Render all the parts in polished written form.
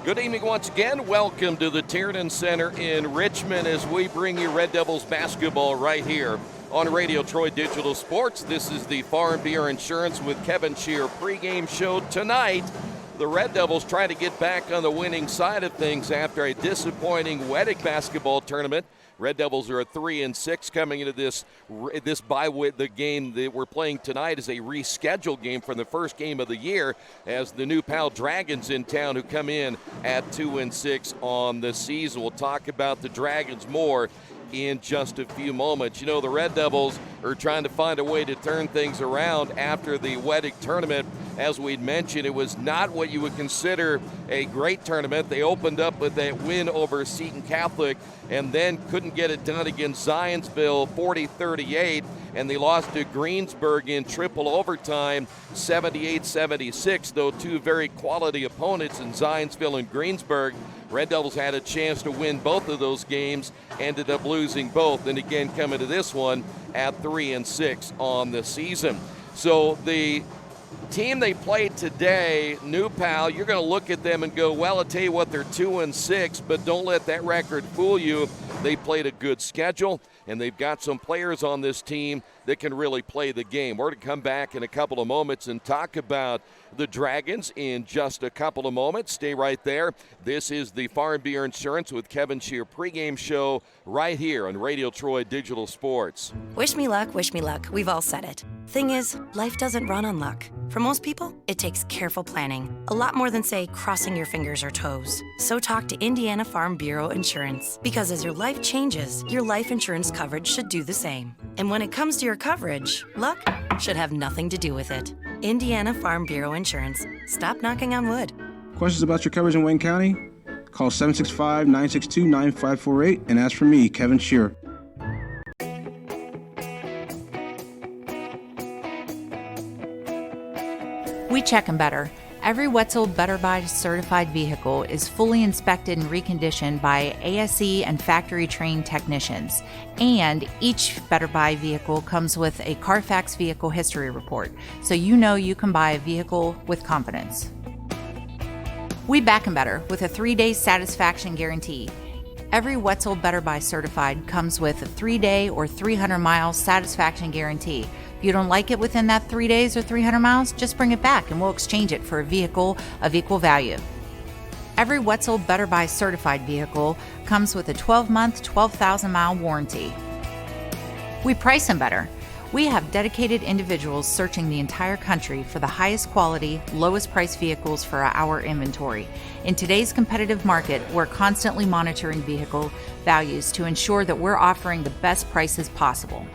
Good evening once again. Welcome to the Tiernan Center in Richmond as we bring you Red Devils basketball right here on Radio Troy Digital Sports. This is the Farm Bureau Insurance with Kevin Shear pregame show tonight. The Red Devils trying to get back on the winning side of things after a disappointing WEDC basketball tournament. Red Devils are at 3-6 coming into this bye week. The game that we're playing tonight is a rescheduled game from the first game of the year as the New Pal Dragons in town who come in at 2-6 on the season. We'll talk about the Dragons more in just a few moments. You know, the Red Devils are trying to find a way to turn things around after the WEDC tournament. As we'd mentioned, it was not what you would consider a great tournament. They opened up with that win over Seton Catholic and then couldn't get it done against Zionsville 40-38, and they lost to Greensburg in triple overtime 78-76, though two very quality opponents in Zionsville and Greensburg. Red Devils had a chance to win both of those games, ended up losing both, and again coming to this one at 3-6 on the season. So the team they played today, New Pal, you're going to look at them and go, well, I'll tell you what, they're 2-6, but don't let that record fool you. They played a good schedule, and they've got some players on this team that can really play the game. We're going to come back in a couple of moments and talk about the Dragons in just a couple of moments. Stay right there. This is the Farm Bureau Insurance with Kevin Shear pregame show right here on Radio Troy Digital Sports. Wish me luck, we've all said it. Thing is, life doesn't run on luck. For most people, it takes careful planning. A lot more than, say, crossing your fingers or toes. So talk to Indiana Farm Bureau Insurance. Because as your life changes, your life insurance coverage should do the same. And when it comes to your coverage, luck should have nothing to do with it. Indiana Farm Bureau Insurance. Stop knocking on wood. Questions about your coverage in Wayne County? Call 765-962-9548 and ask for me, Kevin Shear. We check 'em better. Every Wetzel Better Buy certified vehicle is fully inspected and reconditioned by ASE and factory-trained technicians. And each Better Buy vehicle comes with a Carfax vehicle history report, so you know you can buy a vehicle with confidence. We back 'em better with a 3-day satisfaction guarantee. Every Wetzel Better Buy certified comes with a 3-day or 300-mile satisfaction guarantee. If you don't like it within that 3 days or 300 miles, just bring it back and we'll exchange it for a vehicle of equal value. Every Wetzel Better Buy certified vehicle comes with a 12-month, 12,000-mile warranty. We price them better. We have dedicated individuals searching the entire country for the highest quality, lowest price vehicles for our inventory. In today's competitive market, we're constantly monitoring vehicle values to ensure that we're offering the best prices possible.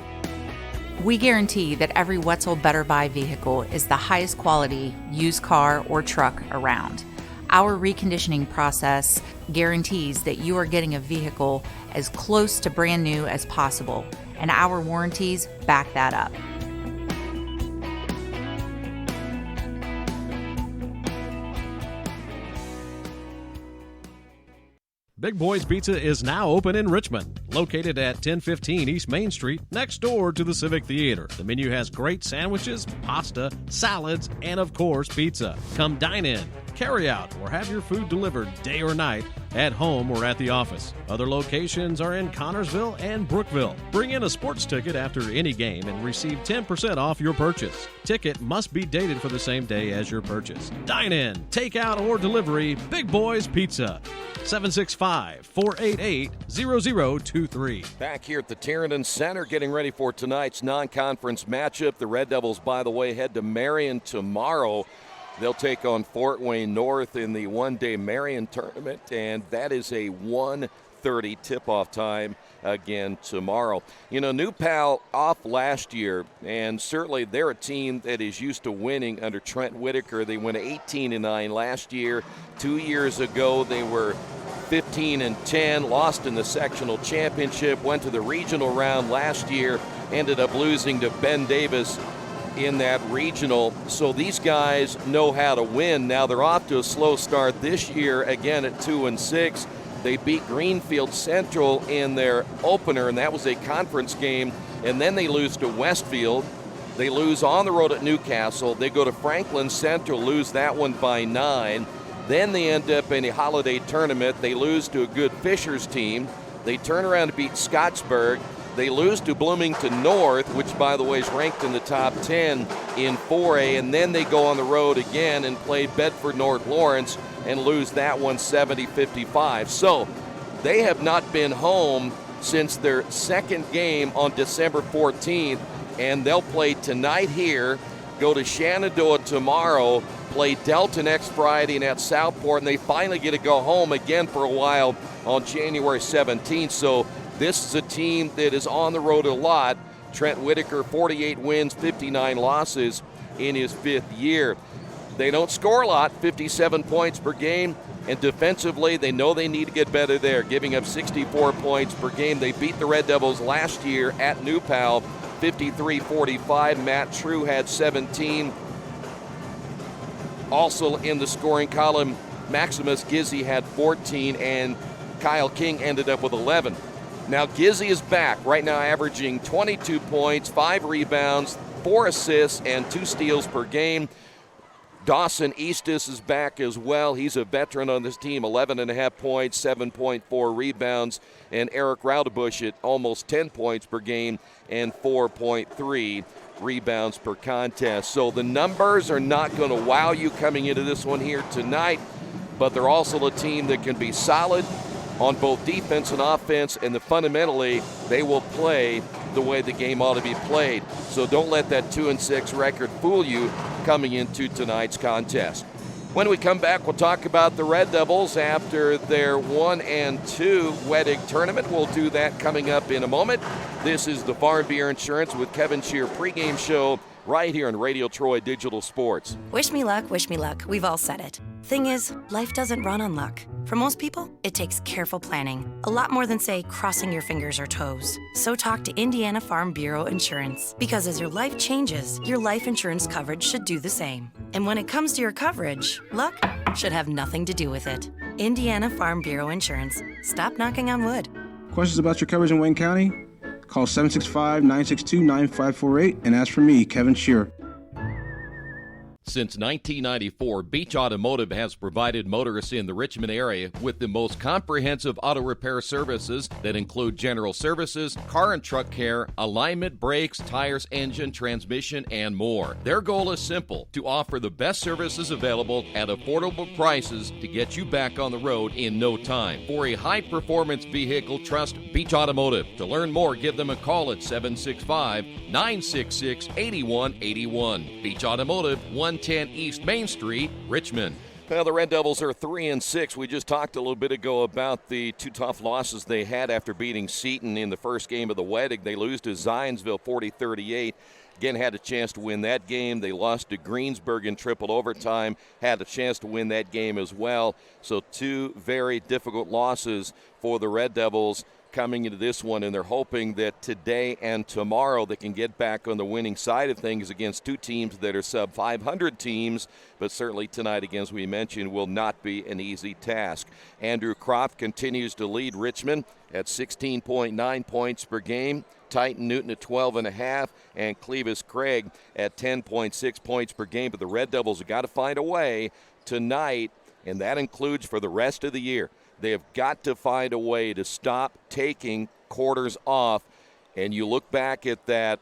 We guarantee that every Wetzel Better Buy vehicle is the highest quality used car or truck around. Our reconditioning process guarantees that you are getting a vehicle as close to brand new as possible, and our warranties back that up. Big Boy's Pizza is now open in Richmond, located at 1015 East Main Street, next door to the Civic Theater. The menu has great sandwiches, pasta, salads, and of course, pizza. Come dine in, carry out, or have your food delivered day or night at home or at the office. Other locations are in Connorsville and Brookville. Bring in a sports ticket after any game and receive 10% off your purchase. Ticket must be dated for the same day as your purchase. Dine in, take out, or delivery, Big Boy's Pizza. 765-488-0023. Back here at the Tiernan Center, getting ready for tonight's non-conference matchup. The Red Devils, by the way, head to Marion tomorrow. They'll take on Fort Wayne North in the one-day Marion tournament, and that is a 1:30 tip-off time again tomorrow. You know, New Pal off last year, and certainly they're a team that is used to winning under Trent Whitaker. They went 18-9 last year. 2 years ago, they were 15-10, lost in the sectional championship, went to the regional round last year, ended up losing to Ben Davis in that regional. So these guys know how to win. Now they're off to a slow start this year, again at 2-6. They beat Greenfield Central in their opener, and that was a conference game. And then they lose to Westfield. They lose on the road at Newcastle. They go to Franklin Central, lose that one by 9. Then they end up in a holiday tournament. They lose to a good Fishers team. They turn around to beat Scottsburg. They lose to Bloomington North, which, by the way, is ranked in the top 10 in 4A. And then they go on the road again and play Bedford North Lawrence and lose that one 70-55. So they have not been home since their second game on December 14th, and they'll play tonight here, go to Shenandoah tomorrow, play Delta next Friday and at Southport, and they finally get to go home again for a while on January 17th. So this is a team that is on the road a lot. Trent Whitaker, 48 wins, 59 losses in his 5th year. They don't score a lot, 57 points per game, and defensively they know they need to get better there, giving up 64 points per game. They beat the Red Devils last year at New Pal, 53-45. Matt True had 17. Also in the scoring column, Maximus Gizzi had 14, and Kyle King ended up with 11. Now Gizzi is back, right now averaging 22 points, 5 rebounds, 4 assists, and 2 steals per game. Dawson Eastis is back as well. He's a veteran on this team, 11.5 points, 7.4 rebounds, and Eric Raudebusch at almost 10 points per game and 4.3 rebounds per contest. So the numbers are not going to wow you coming into this one here tonight, but they're also a team that can be solid on both defense and offense, and fundamentally they will play the way the game ought to be played. So don't let that 2-6 record fool you coming into tonight's contest. When we come back, we'll talk about the Red Devils after their 1-2 Wedig tournament. We'll do that coming up in a moment. This is the Farm Beer Insurance with Kevin Shear pregame show right here on Radio Troy Digital Sports. Wish me luck, we've all said it. Thing is, life doesn't run on luck. For most people, it takes careful planning. A lot more than, say, crossing your fingers or toes. So talk to Indiana Farm Bureau Insurance. Because as your life changes, your life insurance coverage should do the same. And when it comes to your coverage, luck should have nothing to do with it. Indiana Farm Bureau Insurance. Stop knocking on wood. Questions about your coverage in Wayne County? Call 765-962-9548 and ask for me, Kevin Shear. Since 1994, Beach Automotive has provided motorists in the Richmond area with the most comprehensive auto repair services that include general services, car and truck care, alignment, brakes, tires, engine, transmission, and more. Their goal is simple: to offer the best services available at affordable prices to get you back on the road in no time. For a high-performance vehicle, trust Beach Automotive. To learn more, give them a call at 765-966-8181. Beach Automotive, 110 East Main Street, Richmond. Well, the Red Devils are 3-6. We just talked a little bit ago about the 2 tough losses they had after beating Seton in the first game of the Wedig. They lose to Zionsville 40-38. Again, had a chance to win that game. They lost to Greensburg in triple overtime. Had a chance to win that game as well. So 2 very difficult losses for the Red Devils coming into this one, and they're hoping that today and tomorrow they can get back on the winning side of things against 2 teams that are sub-500 teams, but certainly tonight, again, as we mentioned, will not be an easy task. Andrew Croft continues to lead Richmond at 16.9 points per game, Titan Newton at 12.5, and Clevis Craig at 10.6 points per game, but the Red Devils have got to find a way tonight, and that includes for the rest of the year. They have got to find a way to stop taking quarters off. And you look back at that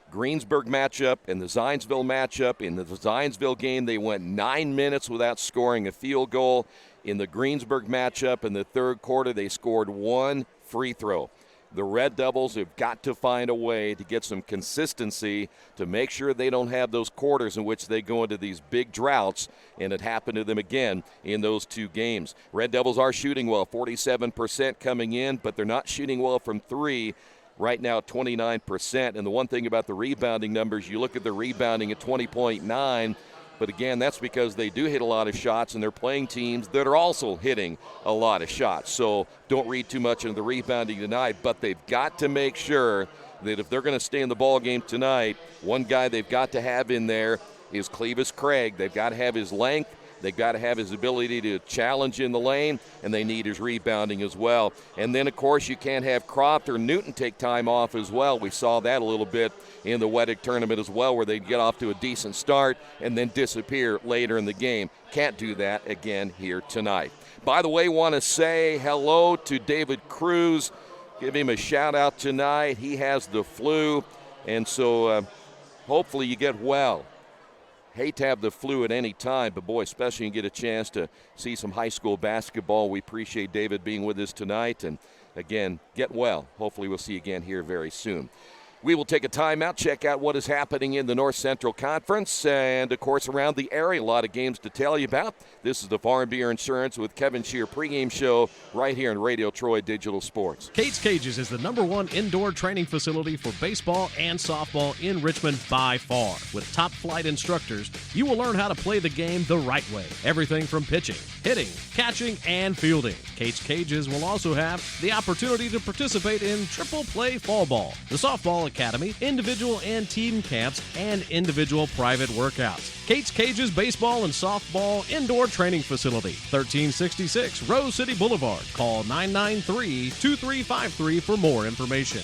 Greensburg matchup and the Zionsville matchup. In the Zionsville game, they went 9 minutes without scoring a field goal. In the Greensburg matchup in the third quarter, they scored 1 free throw. The Red Devils have got to find a way to get some consistency to make sure they don't have those quarters in which they go into these big droughts, and it happened to them again in those 2 games. Red Devils are shooting well, 47% coming in, but they're not shooting well from 3. Right now, 29%. And the one thing about the rebounding numbers, you look at the rebounding at 20.9, but again, that's because they do hit a lot of shots, and they're playing teams that are also hitting a lot of shots. So don't read too much into the rebounding tonight, but they've got to make sure that if they're going to stay in the ball game tonight, one guy they've got to have in there is Clevis Craig. They've got to have his length. They've got to have his ability to challenge in the lane, and they need his rebounding as well. And then, of course, you can't have Croft or Newton take time off as well. We saw that a little bit in the Weddick tournament as well, where they'd get off to a decent start and then disappear later in the game. Can't do that again here tonight. By the way, want to say hello to David Cruz. Give him a shout-out tonight. He has the flu, and so hopefully you get well. Hate to have the flu at any time, but boy, especially you get a chance to see some high school basketball. We appreciate David being with us tonight, and again, get well. Hopefully we'll see you again here very soon. We will take a timeout, check out what is happening in the North Central Conference, and, of course, around the area. A lot of games to tell you about. This is the Farm Beer Insurance with Kevin Shear pregame show right here on Radio Troy Digital Sports. Kate's Cages is the #1 indoor training facility for baseball and softball in Richmond by far. With top-flight instructors, you will learn how to play the game the right way. Everything from pitching, hitting, catching, and fielding. Kate's Cages will also have the opportunity to participate in triple play fall ball, the softball academy, individual and team camps, and individual private workouts. Kate's Cages Baseball and Softball Indoor Training Facility, 1366 Rose City Boulevard. Call 993-2353 for more information.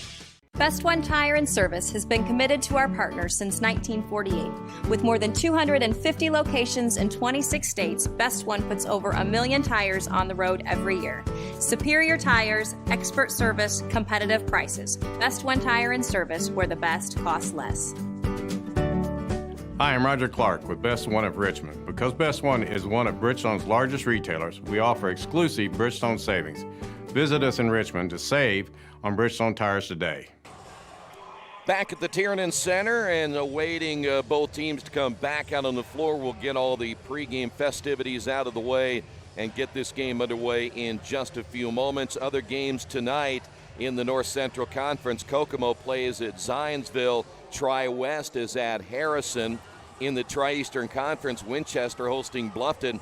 Best One Tire and Service has been committed to our partners since 1948. With more than 250 locations in 26 states, Best One puts over 1 million tires on the road every year. Superior tires, expert service, competitive prices. Best One Tire and Service, where the best costs less. Hi, I'm Roger Clark with Best One of Richmond. Because Best One is one of Bridgestone's largest retailers, we offer exclusive Bridgestone savings. Visit us in Richmond to save on Bridgestone tires today. Back at the Tiernan Center and awaiting both teams to come back out on the floor. We'll get all the pregame festivities out of the way and get this game underway in just a few moments. Other games tonight in the North Central Conference. Kokomo plays at Zionsville. Tri-West is at Harrison. In the Tri-Eastern Conference, Winchester hosting Bluffton.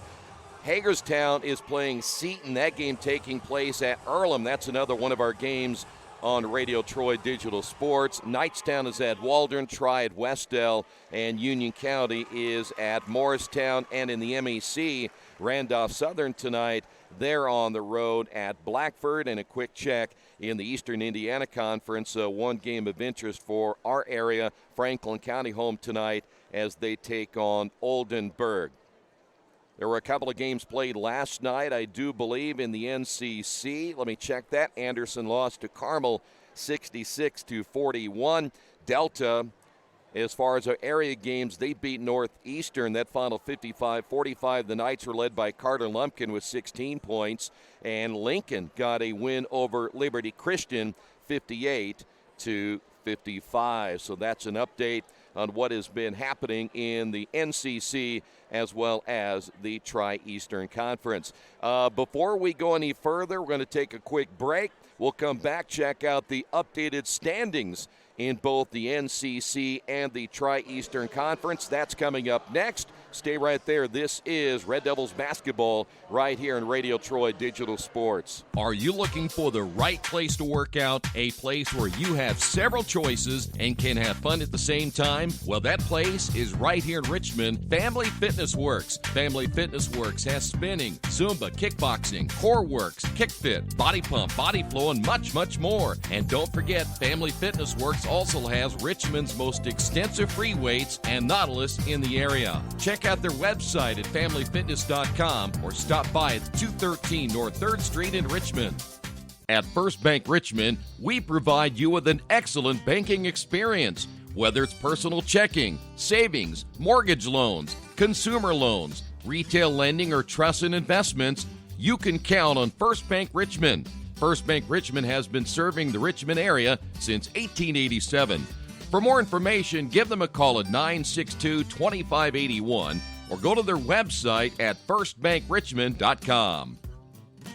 Hagerstown is playing Seton. That game taking place at Earlham. That's another one of our games on Radio Troy Digital Sports. Knightstown is at Waldron, Tri at Westdale, and Union County is at Morristown. And in the MEC, Randolph Southern tonight, they're on the road at Blackford. And a quick check in the Eastern Indiana Conference, one game of interest for our area, Franklin County home tonight as they take on Oldenburg. There were a couple of games played last night, I do believe, in the NCC. Let me check that. Anderson lost to Carmel 66-41. Delta, as far as our area games, they beat Northeastern. That final 55-45. The Knights were led by Carter Lumpkin with 16 points. And Lincoln got a win over Liberty Christian 58-55. So that's an update on what has been happening in the NCC as well as the Tri-Eastern Conference. Before we go any further, we're going to take a quick break. We'll come back, check out the updated standings in both the NCC and the Tri-Eastern Conference. That's coming up next. Stay right there. This is Red Devils basketball right here in Radio Troy Digital Sports. Are you looking for the right place to work out, a place where you have several choices and can have fun at the same time? Well, that place is right here in Richmond, Family Fitness Works. Family Fitness Works has spinning, Zumba, kickboxing, core works, kick fit, body pump, body flow, and much, much more. And don't forget, Family Fitness Works also has Richmond's most extensive free weights and Nautilus in the area. Check out their website at familyfitness.com or stop by at 213 North 3rd Street in Richmond. At First Bank Richmond, we provide you with an excellent banking experience. Whether it's personal checking, savings, mortgage loans, consumer loans, retail lending, or trust and investments, you can count on First Bank Richmond. First Bank Richmond has been serving the Richmond area since 1887. For more information, give them a call at 962-2581 or go to their website at firstbankrichmond.com.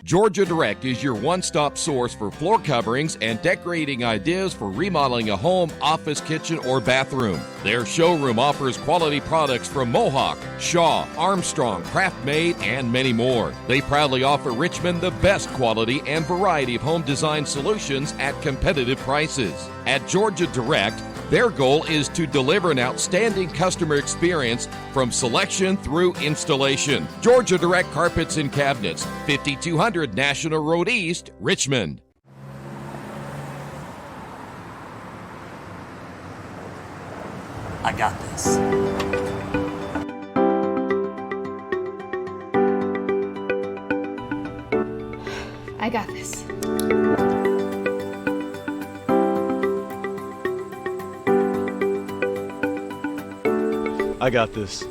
Georgia Direct is your one-stop source for floor coverings and decorating ideas for remodeling a home, office, kitchen, or bathroom. Their showroom offers quality products from Mohawk, Shaw, Armstrong, Craft-Made, and many more. They proudly offer Richmond the best quality and variety of home design solutions at competitive prices. At Georgia Direct, Their goal is to deliver an outstanding customer experience from selection through installation. Georgia Direct Carpets and Cabinets, 5200 National Road East, Richmond. I got this. I got this. I got this.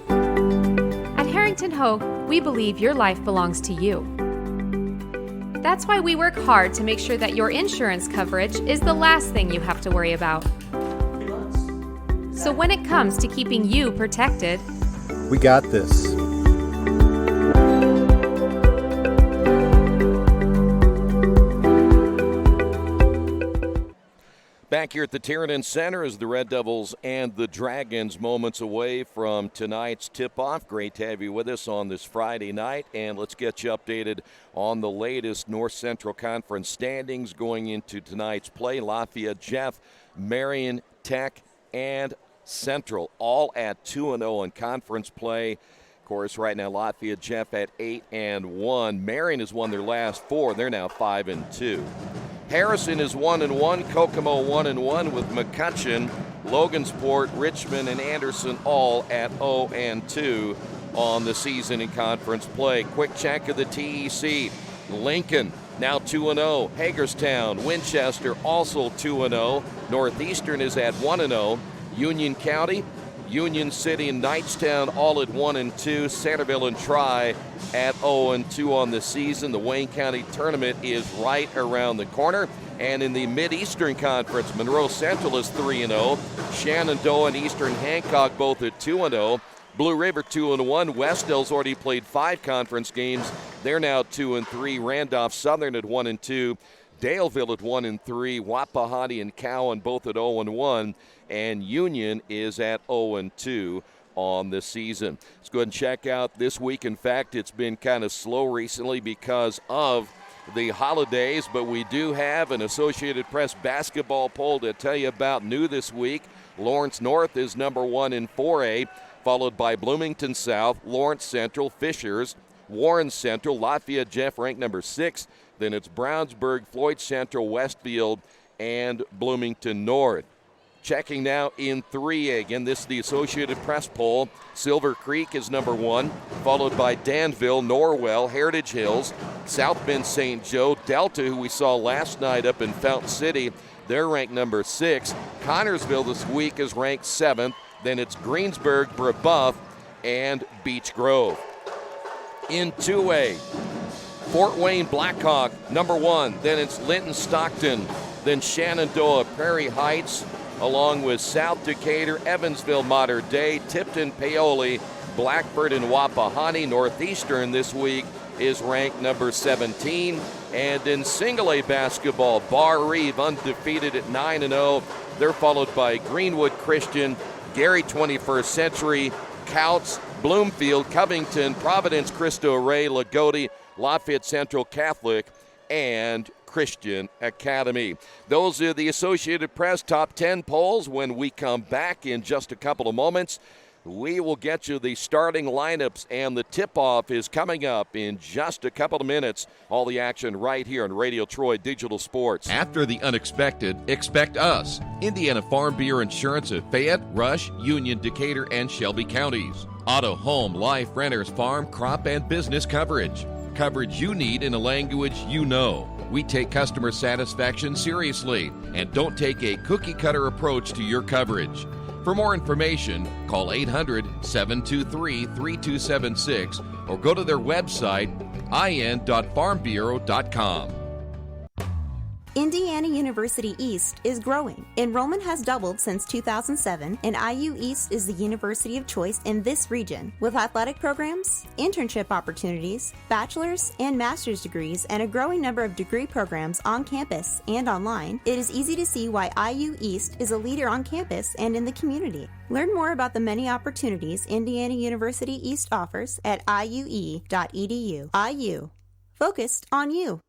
At Harrington Hogue, we believe your life belongs to you. That's why we work hard to make sure that your insurance coverage is the last thing you have to worry about. So when it comes to keeping you protected, We got this. Back here at the Tiernan Center as the Red Devils and the Dragons moments away from tonight's tip-off. Great to have you with us on this Friday night, and let's get you updated on the latest North Central Conference standings going into tonight's play. Lafayette, Jeff, Marion, Tech, and Central all at 2-0 in conference play. Of course, right now Lafayette, Jeff at 8-1. Marion has won their last 4. They're now 5-2. Harrison is 1-1. Kokomo 1-1 with McCutcheon, Logansport, Richmond, and Anderson all at 0-2 on the season in conference play. Quick check of the TEC. Lincoln now 2-0. Hagerstown, Winchester also 2-0. Northeastern is at 1-0. Union County, Union City, and Knightstown all at 1-2. Centerville and Tri at 0-2 on the season. The Wayne County tournament is right around the corner. And in the Mid-Eastern Conference, Monroe Central is 3-0. Shenandoah and Eastern Hancock both at 2-0. Blue River 2-1. Westdale's already played 5 conference games. They're now 2-3. Randolph Southern at 1-2. Daleville at 1-3. Wapahati and Cowan both at 0-1. And Union is at 0-2 on the season. Let's go ahead and check out this week. In fact, it's been kind of slow recently because of the holidays, but we do have an Associated Press basketball poll to tell you about new this week. Lawrence North is number 1 in 4A, followed by Bloomington South, Lawrence Central, Fishers, Warren Central, Lafayette Jeff ranked number 6. Then it's Brownsburg, Floyd Central, Westfield, and Bloomington North. Checking now in 3A. Again, this is the Associated Press poll. Silver Creek is number 1, followed by Danville, Norwell, Heritage Hills, South Bend St. Joe, Delta, who we saw last night up in Fountain City. They're ranked number 6. Connorsville this week is ranked 7th. Then it's Greensburg, Brebeuf, and Beech Grove. In 2A, Fort Wayne Blackhawk, number 1. Then it's Linton Stockton. Then Shenandoah, Prairie Heights, along with South Decatur, Evansville, Mater Dei, Tipton, Paoli, Blackford, and Wapahani. Northeastern this week is ranked number 17. And in single A basketball, Bar Reeve undefeated at 9-0. They're followed by Greenwood Christian, Gary 21st Century, Couts, Bloomfield, Covington, Providence, Cristo Rey, Lagodi, Lafayette Central Catholic, and Christian Academy. Those are the Associated Press top 10 polls. When we come back in just a couple of moments, we will get you the starting lineups, and the tip-off is coming up in just a couple of minutes. All the action right here on Radio Troy Digital Sports. After the unexpected, expect us. Indiana Farm Bureau Insurance of Fayette, Rush, Union, Decatur, and Shelby counties. Auto, home, life, renters, farm, crop, and business coverage. Coverage you need in a language you know. We take customer satisfaction seriously and don't take a cookie-cutter approach to your coverage. For more information, call 800-723-3276 or go to their website, in.farmbureau.com. Indiana University East is growing. Enrollment has doubled since 2007, and IU East is the university of choice in this region. With athletic programs, internship opportunities, bachelor's and master's degrees, and a growing number of degree programs on campus and online, it is easy to see why IU East is a leader on campus and in the community. Learn more about the many opportunities Indiana University East offers at iue.edu. IU. Focused on you.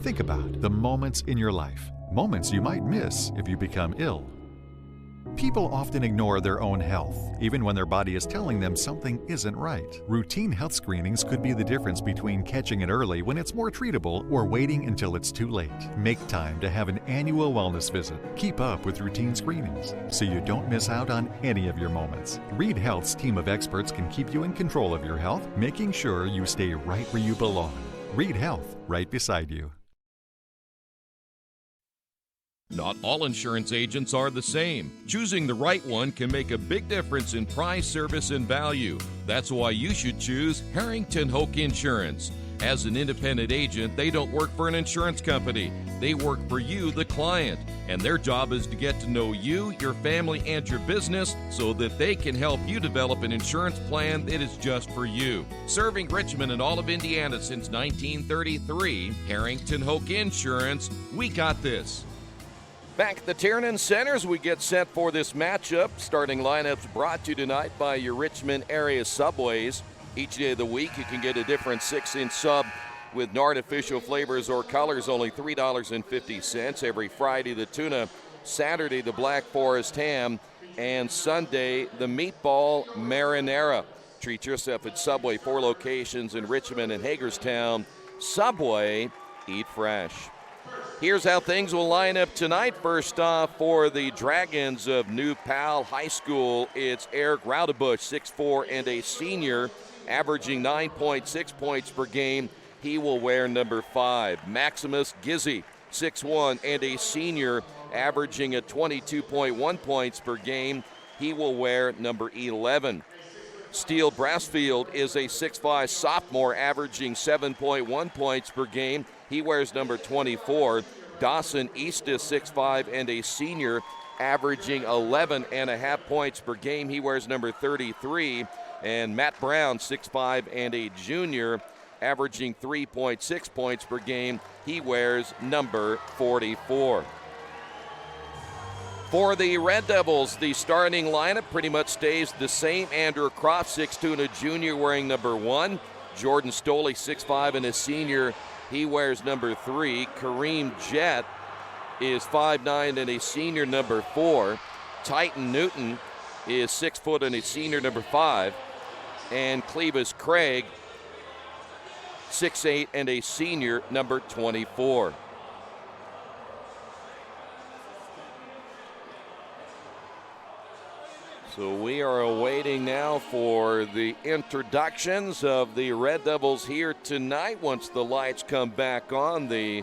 Think about the moments in your life moments you might miss if you become ill. People often ignore their own health, even when their body is telling them something isn't right. Routine health screenings could be the difference between catching it early when it's more treatable or waiting until it's too late. Make time to have an annual wellness visit. Keep up with routine screenings so you don't miss out on any of your moments. Reed Health's team of experts can keep you in control of your health, making sure you stay right where you belong. Reed Health, right beside you. Not all insurance agents are the same. Choosing the right one can make a big difference in price, service, and value. That's why you should choose Harrington Hoke Insurance. As an independent agent, they don't work for an insurance company. They work for you, the client. And their job is to get to know you, your family, and your business so that they can help you develop an insurance plan that is just for you. Serving Richmond and all of Indiana since 1933, Harrington Hoke Insurance, we got this. Back at the Tiernan Centers, we get set for this matchup. Starting lineups brought to you tonight by your Richmond area Subways. Each day of the week, you can get a different 6-inch sub with no artificial flavors or colors, only $3.50. Every Friday, the tuna. Saturday, the Black Forest ham. And Sunday, the meatball marinara. Treat yourself at Subway, 4 locations in Richmond and Hagerstown. Subway, eat fresh. Here's how things will line up tonight. First off, for the Dragons of New Pal High School, it's Eric Raudebush, 6'4", and a senior, averaging 9.6 points per game. He will wear number 5. Maximus Gizzy, 6'1", and a senior, averaging at 22.1 points per game. He will wear number 11. Steele Brassfield is a 6'5" sophomore, averaging 7.1 points per game. He wears number 24. Dawson Eastis, 6'5", and a senior, averaging 11.5 points per game. He wears number 33. And Matt Brown, 6'5", and a junior, averaging 3.6 points per game. He wears number 44. For the Red Devils, the starting lineup pretty much stays the same. Andrew Croft, 6'2", and a junior, wearing number 1. Jordan Stoley, 6'5", and a senior. He wears number 3. Kareem Jett is 5'9", and a senior, number 4. Titan Newton is 6 foot and a senior, number 5. And Clevis Craig, 6'8", and a senior, number 24. So we are awaiting now for the introductions of the Red Devils here tonight. Once the lights come back on, the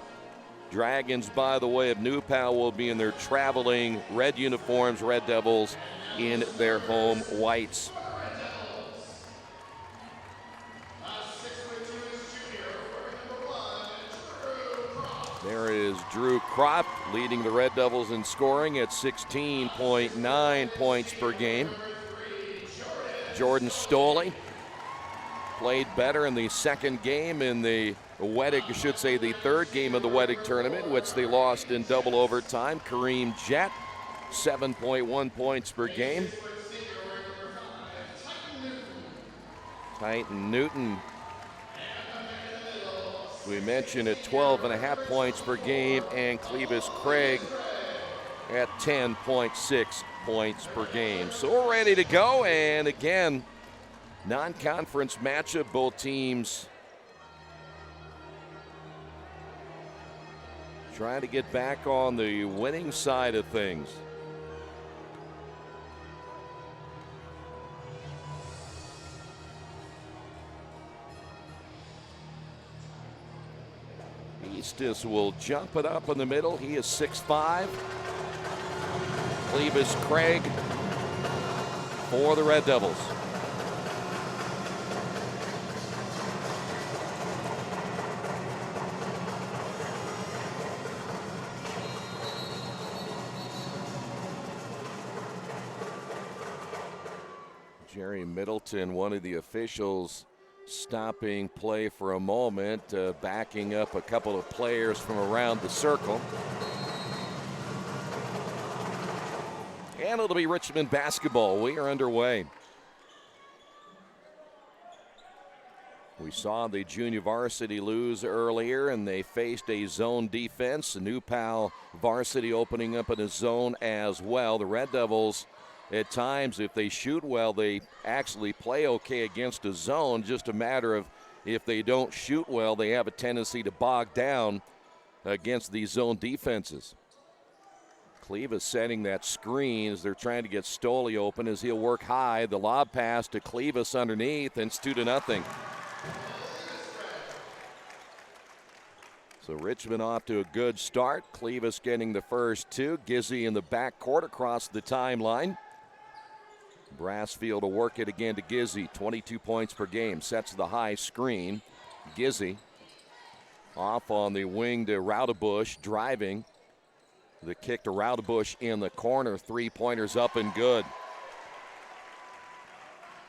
Dragons, by the way, of New Pal will be in their traveling red uniforms, Red Devils in their home whites. There is Drew Croft leading the Red Devils in scoring at 16.9 points per game. Jordan Stoley played better in the second game in the the third game of the Wettig tournament, which they lost in double overtime. Kareem Jett, 7.1 points per game. Titan Newton, we mentioned, at 12.5 points per game, and Clevis Craig at 10.6 points per game. So we're ready to go, and again, non-conference matchup. Both teams trying to get back on the winning side of things. Eastis will jump it up in the middle. He is 6'5". Clevis Craig for the Red Devils. Jerry Middleton, one of the officials, stopping play for a moment, backing up a couple of players from around the circle. And it'll be Richmond basketball. We are underway. We saw the junior varsity lose earlier, and they faced a zone defense. The New Pal varsity opening up in a zone as well. The Red Devils, at times, if they shoot well, they actually play okay against a zone. Just a matter of if they don't shoot well, they have a tendency to bog down against these zone defenses. Clevis setting that screen as they're trying to get Stoley open as he'll work high. The lob pass to Clevis underneath, and it's 2-0. So Richmond off to a good start. Clevis getting the first two. Gizzy in the backcourt across the timeline. Brassfield will work it again to Gizzy. 22 points per game. Sets the high screen. Gizzy off on the wing to Raudebush, driving. The kick to Raudebush in the corner. 3-pointers up and good.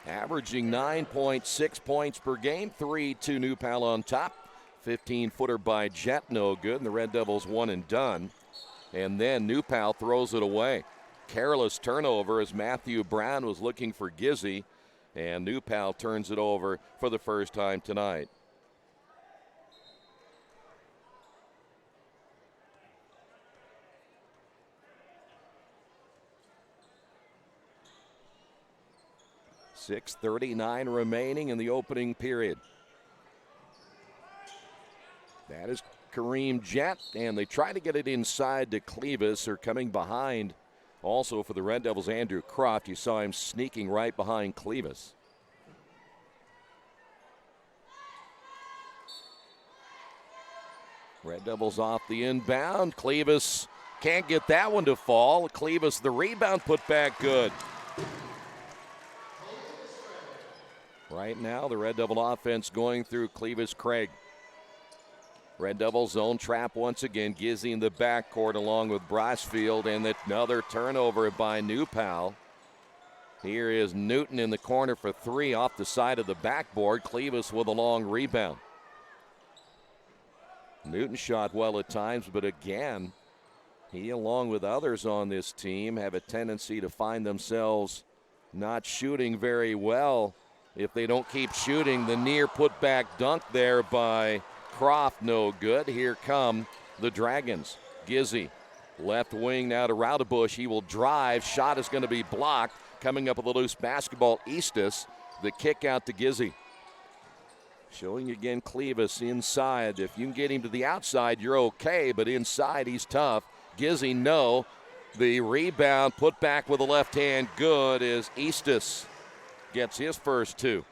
Averaging 9.6 points per game. 3-2 New Pal on top. 15-footer by Jet, no good, and the Red Devils one and done. And then New Pal throws it away. Careless turnover as Matthew Brown was looking for Gizzy, and New Pal turns it over for the first time tonight. .6:39 remaining in the opening period. That is Kareem Jet, and they try to get it inside to Clevis, or coming behind also for the Red Devils, Andrew Croft. You saw him sneaking right behind Clevis. Red Devils off the inbound. Clevis can't get that one to fall. Clevis, the rebound, put back good. Right now, the Red Devil offense going through Clevis Craig. Red Devils zone trap once again. Gizzy in the backcourt along with Brassfield, and another turnover by New Pal. Here is Newton in the corner for three off the side of the backboard. Clevis with a long rebound. Newton shot well at times, but again, he along with others on this team have a tendency to find themselves not shooting very well. If they don't keep shooting, the near putback dunk there by Croft, no good. Here come the Dragons. Gizzy, left wing now to Raudebush. He will drive. Shot is going to be blocked. Coming up with a loose basketball, Eastus. The kick out to Gizzy. Showing again Clevis inside. If you can get him to the outside, you're okay, but inside he's tough. Gizzy, no. The rebound put back with the left hand, good, as Eastus gets his first two.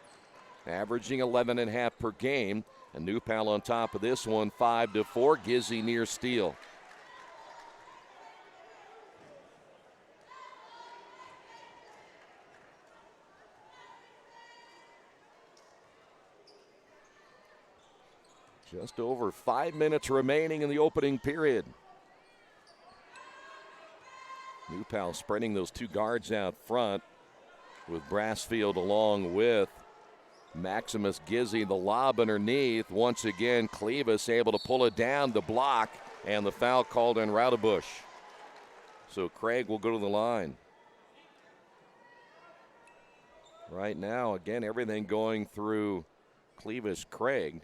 Averaging 11.5 per game. And New Pal on top of this one, 5-4. Gizzy near steal. Just over 5 minutes remaining in the opening period. New Pal spreading those two guards out front with Brassfield along with Maximus Gizzy. The lob underneath. Once again, Clevis able to pull it down, the block, and the foul called on Raudebush. So Craig will go to the line. Right now, again, everything going through Clevis Craig.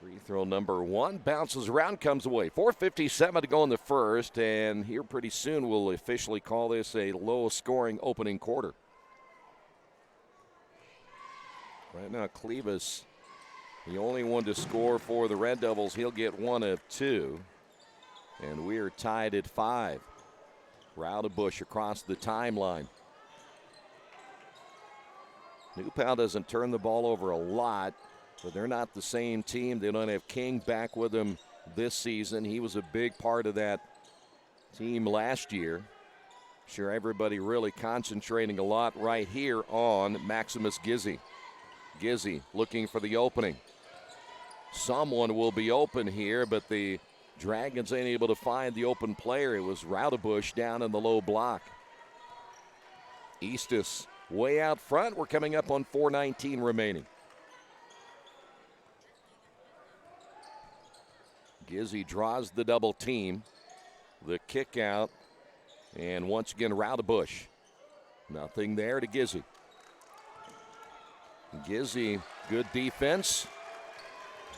Free throw number one bounces around, comes away. 4:57 to go in the first, and here pretty soon we'll officially call this a low-scoring opening quarter. Right now, Clevis, the only one to score for the Red Devils. He'll get one of two, and we're tied at 5. Raudebush across the timeline. New Pal doesn't turn the ball over a lot, but they're not the same team. They don't have King back with them this season. He was a big part of that team last year. Sure, everybody really concentrating a lot right here on Maximus Gizzy. Gizzy looking for the opening. Someone will be open here, but the Dragons ain't able to find the open player. It was Raudebush down in the low block. Eastus way out front. We're coming up on 4:19 remaining. Gizzy draws the double team. The kick out. And once again, Roudabush. Nothing there to Gizzy. Gizzy, good defense.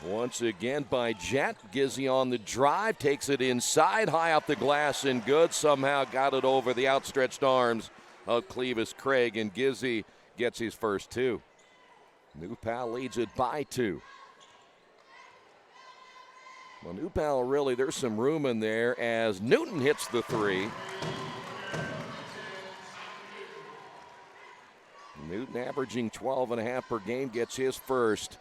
Once again by Jet. Gizzy on the drive, takes it inside, high up the glass and good. Somehow got it over the outstretched arms of Clevis Craig, and Gizzy gets his first two. New Pal leads it by 2. Well, New Pal really, there's some room in there as Newton hits the 3. Newton averaging 12.5 per game, gets his first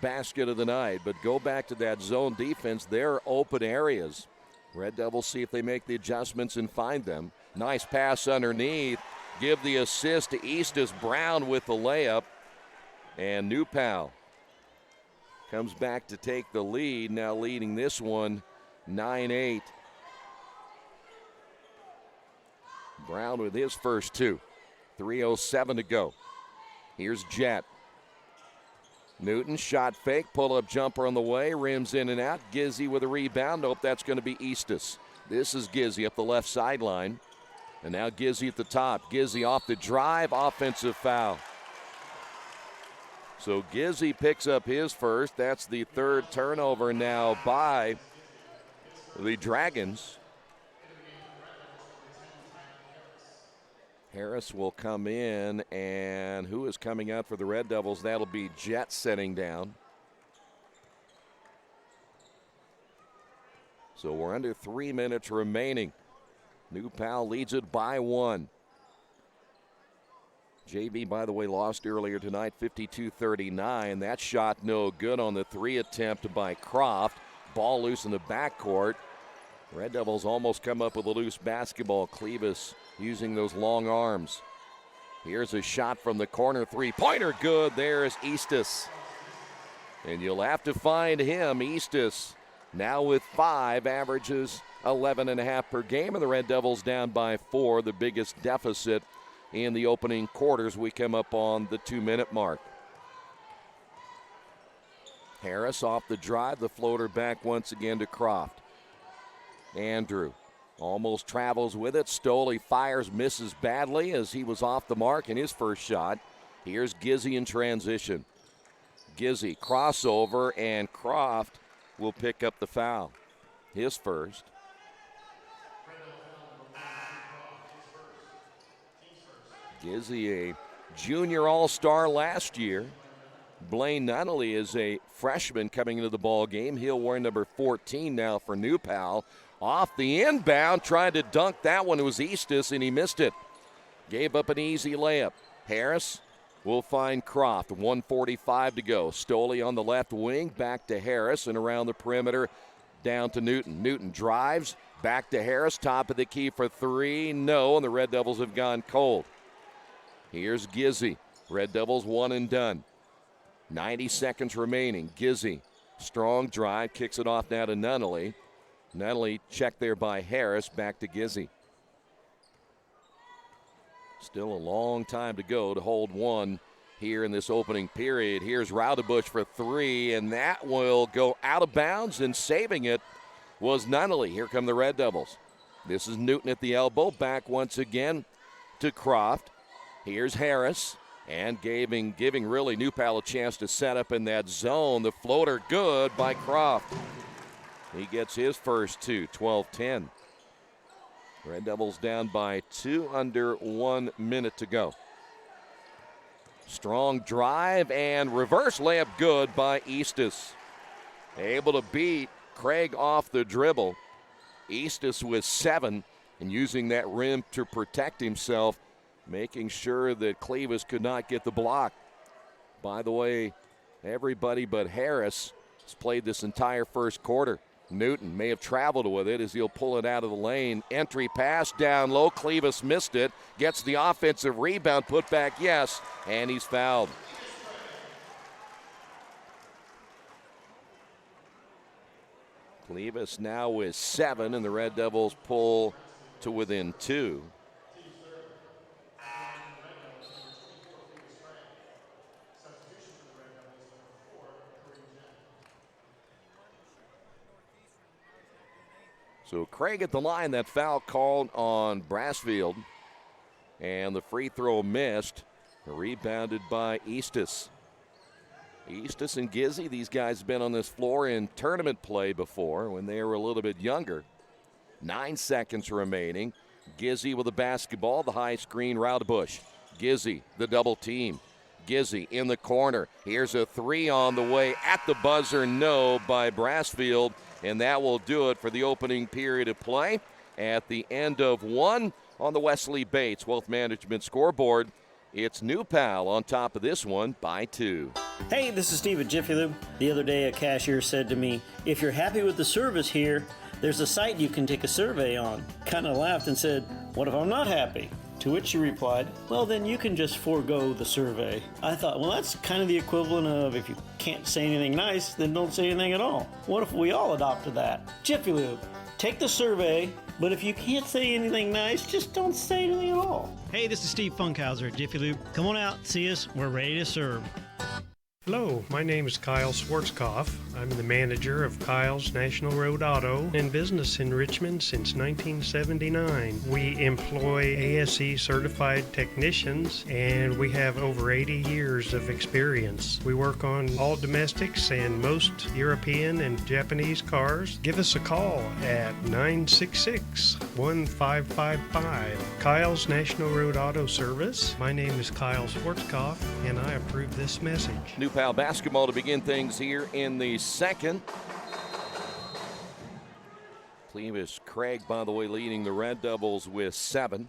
basket of the night. But go back to that zone defense. There are open areas. Red Devils see if they make the adjustments and find them. Nice pass underneath. Give the assist to Eastus. Brown with the layup. And New Pal comes back to take the lead. Now leading this one 9-8. Brown with his first 2. 3:07 to go. Here's Jet. Newton, shot fake, pull-up jumper on the way, rims in and out. Gizzy with a rebound. Nope, that's going to be Eastus. This is Gizzy up the left sideline. And now Gizzy at the top. Gizzy off the drive, offensive foul. So Gizzy picks up his first. That's the 3rd turnover now by the Dragons. Harris will come in, and who is coming out for the Red Devils? That'll be Jet setting down. So we're under 3 minutes remaining. New Pal leads it by 1. JV, by the way, lost earlier tonight, 52-39. That shot no good on the 3 attempt by Croft. Ball loose in the backcourt. Red Devils almost come up with a loose basketball. Clevis using those long arms. Here's a shot from the corner, 3-pointer, good. There's Eastus. And you'll have to find him. Eastus now with 5, averages 11.5 per game, and the Red Devils down by 4, the biggest deficit in the opening quarters. We come up on the 2-minute mark. Harris off the drive, the floater back once again to Croft. Andrew almost travels with it. Stoley fires, misses badly as he was off the mark in his first shot. Here's Gizzy in transition. Gizzy crossover, and Croft will pick up the foul. His first. Gizzy, a junior all-star last year. Blaine Nunnally is a freshman coming into the ball game. He'll wear number 14 now for New Pal. Off the inbound, trying to dunk that one. It was Eastus, and he missed it. Gave up an easy layup. Harris will find Croft. 1:45 to go. Stoley on the left wing, back to Harris, and around the perimeter down to Newton. Newton drives, back to Harris, top of the key for 3. No, and the Red Devils have gone cold. Here's Gizzy. Red Devils one and done. 90 seconds remaining. Gizzy, strong drive, kicks it off now to Nunnally. Nunnally checked there by Harris, back to Gizzy. Still a long time to go to hold one here in this opening period. Here's Roudabush for 3, and that will go out of bounds, and saving it was Nunnally. Here come the Red Devils. This is Newton at the elbow, back once again to Croft. Here's Harris, and giving really New Pal a chance to set up in that zone. The floater good by Croft. He gets his first 2, 12-10. Red Devils down by 2, under 1 minute to go. Strong drive and reverse layup good by Eastus. Able to beat Craig off the dribble. Eastus with 7 and using that rim to protect himself, making sure that Clevis could not get the block. By the way, everybody but Harris has played this entire first quarter. Newton may have traveled with it as he'll pull it out of the lane. Entry pass down low. Clevis missed it. Gets the offensive rebound. Put back, yes, and he's fouled. Clevis now with 7, and the Red Devils pull to within 2. So Craig at the line, that foul called on Brassfield. And the free throw missed, rebounded by Eastus. Eastus and Gizzy, these guys have been on this floor in tournament play before when they were a little bit younger. 9 seconds remaining. Gizzy with the basketball, the high screen, Roudebush. Gizzy, the double team. Gizzy in the corner. Here's a three on the way at the buzzer, no, by Brassfield. And that will do it for the opening period of play. At the end of one on the Wesley Bates Wealth Management scoreboard, it's New Pal on top of this one by 2. Hey, this is Steve at Jiffy Lube. The other day a cashier said to me, if you're happy with the service here, there's a site you can take a survey on. Kind of laughed and said, what if I'm not happy? To which she replied, well, then you can just forego the survey. I thought, well, that's kind of the equivalent of if you can't say anything nice, then don't say anything at all. What if we all adopted that? Jiffy Lube, take the survey, but if you can't say anything nice, just don't say anything at all. Hey, this is Steve Funkhauser at Jiffy Lube. Come on out, see us. We're ready to serve. Hello, my name is Kyle Schwarzkopf. I'm the manager of Kyle's National Road Auto, in business in Richmond since 1979. We employ ASE certified technicians and we have over 80 years of experience. We work on all domestics and most European and Japanese cars. Give us a call at 966-1555. Kyle's National Road Auto Service. My name is Kyle Schwarzkopf and I approve this message. New Pal basketball to begin things here in the second. Clevis Craig, by the way, leading the Red Devils with 7.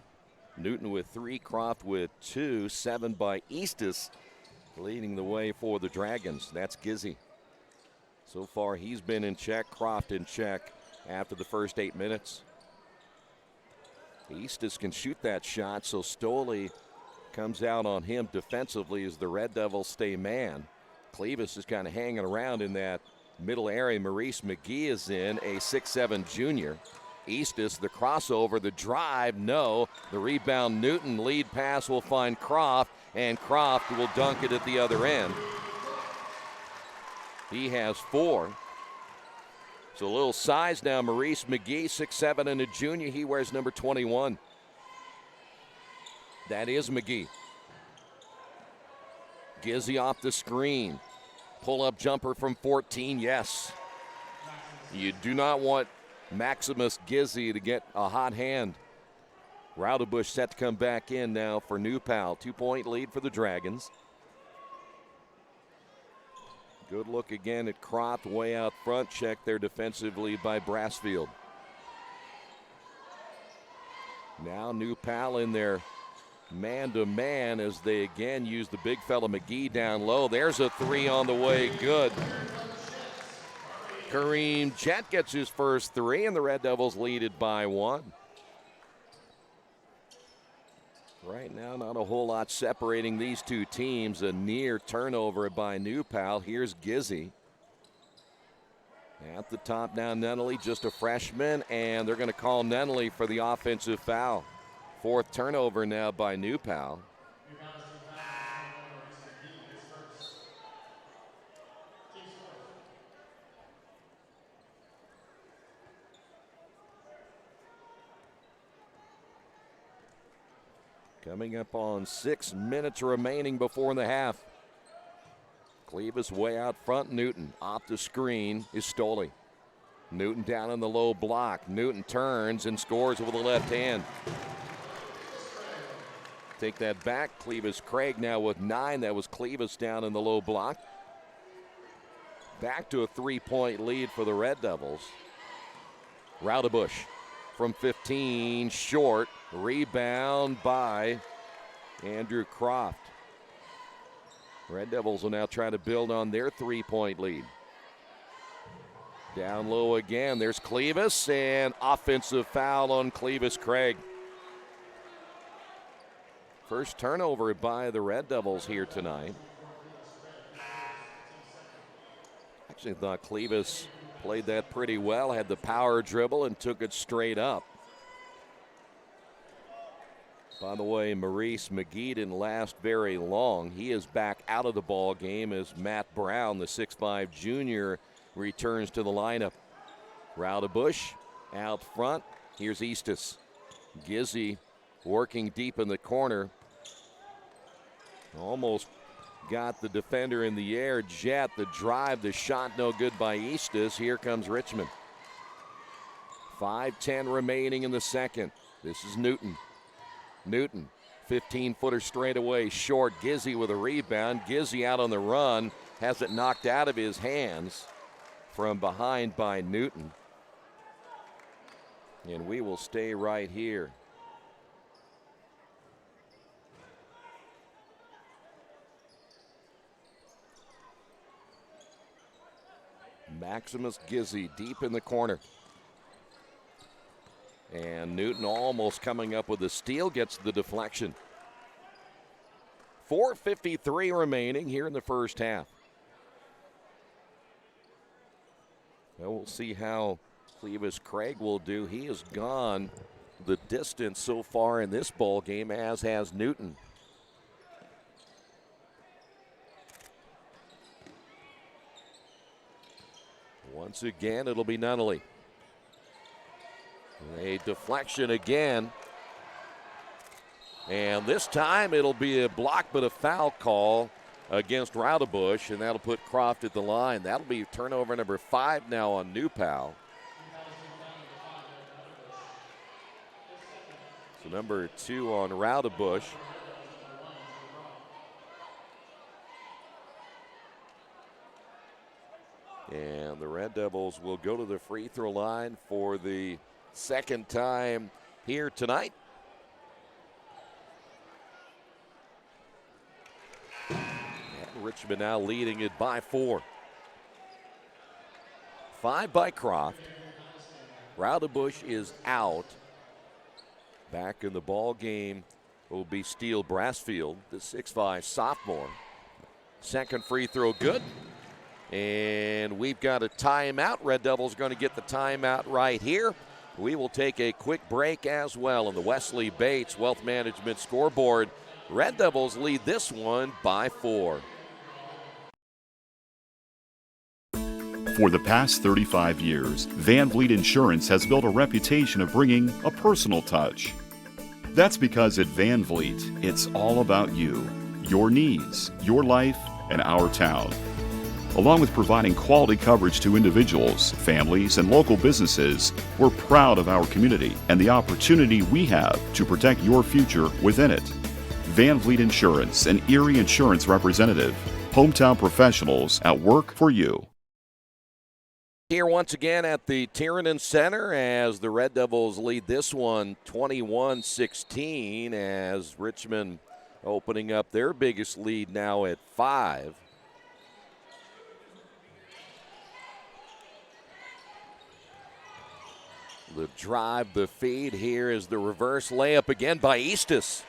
Newton with 3, Croft with 2, 7 by Eastus, leading the way for the Dragons. That's Gizzy. So far, he's been in check, Croft in check after the first 8 minutes. Eastus can shoot that shot, so Stoley comes out on him defensively as the Red Devils stay man. Clevis is kind of hanging around in that middle area. Maurice McGee is in, a 6'7 junior. Eastus, the crossover, the drive, no. The rebound, Newton, lead pass will find Croft, and Croft will dunk it at the other end. He has 4. So a little size now. Maurice McGee, 6'7 and a junior. He wears number 21. That is McGee. Gizzy off the screen. Pull-up jumper from 14, yes. You do not want Maximus Gizzy to get a hot hand. Roudebush set to come back in now for New Pal. 2-point lead for the Dragons. Good look again at Croft way out front. Checked there defensively by Brassfield. Now New Pal in there man-to-man as they again use the big fella McGee down low. There's a 3 on the way, good. Kareem Jett gets his first 3, and the Red Devils lead it by 1. Right now, not a whole lot separating these two teams. A near turnover by New Pal. Here's Gizzy. At the top now, Nunnally, just a freshman, and they're going to call Nunnally for the offensive foul. 4th turnover now by New Pal. Coming up on 6 minutes remaining before the half. Clevis way out front. Newton off the screen is Stoley. Newton down in the low block. Newton turns and scores with the left hand. Take that back. Clevis Craig now with 9. That was Clevis down in the low block. Back to a 3-point lead for the Red Devils. Roudebush from 15, short. Rebound by Andrew Croft. Red Devils will now try to build on their 3-point lead. Down low again. There's Clevis, and offensive foul on Clevis Craig. First turnover by the Red Devils here tonight. Actually thought Clevis played that pretty well, had the power dribble and took it straight up. By the way, Maurice McGee didn't last very long. He is back out of the ball game as Matt Brown, the 6'5 junior, returns to the lineup. Roudebush Out front, here's Eastis. Gizzy working deep in the corner. Almost got the defender in the air. Jet, the drive, the shot, no good by Eastis. Here comes Richmond. 5:10 remaining in the second. This is Newton. Newton, 15-footer straight away, short. Gizzy with a rebound. Gizzy out on the run. Has it knocked out of his hands from behind by Newton. And we will stay right here. Maximus Gizzy deep in the corner. And Newton almost coming up with a steal, gets the deflection. 4:53 remaining here in the first half. Well, we'll see how Clevis Craig will do. He has gone the distance so far in this ball game, as has Newton. Once again, it'll be Nunnally. A deflection again. And this time it'll be a block, but a foul call against Raudebusch, and that'll put Croft at the line. That'll be turnover number 5 now on Newpal. So number 2 on Raudebusch. And the Red Devils will go to the free throw line for the second time here tonight. And Richmond now leading it by 4. 5 by Croft. Raudebusch is out. Back in the ball game will be Steele Brassfield, the 6'5" sophomore. Second free throw good. And we've got a timeout. Red Devils going to get the timeout right here. We will take a quick break as well on the Wesley Bates Wealth Management scoreboard. Red Devils lead this one by 4. For the past 35 years, Van Vliet Insurance has built a reputation of bringing a personal touch. That's because at Van Vliet, it's all about you, your needs, your life, and our town. Along with providing quality coverage to individuals, families, and local businesses, we're proud of our community and the opportunity we have to protect your future within it. Van Vliet Insurance, an Erie Insurance representative. Hometown professionals at work for you. Here once again at the Tiernan Center as the Red Devils lead this one 21-16, as Richmond opening up their biggest lead now at 5. The drive, the feed. Here is the reverse layup again by Eastis.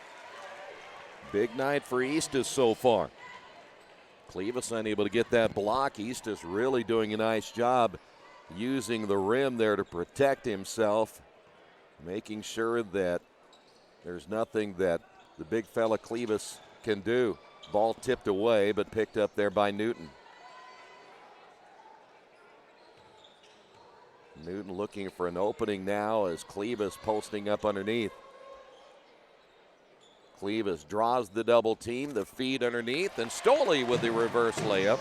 Big night for Eastis so far. Clevis unable to get that block. Eastis really doing a nice job using the rim there to protect himself, making sure that there's nothing that the big fella Clevis can do. Ball tipped away, but picked up there by Newton. Newton looking for an opening now as Clevis posting up underneath. Clevis draws the double team, the feed underneath, and Stoley with the reverse layup.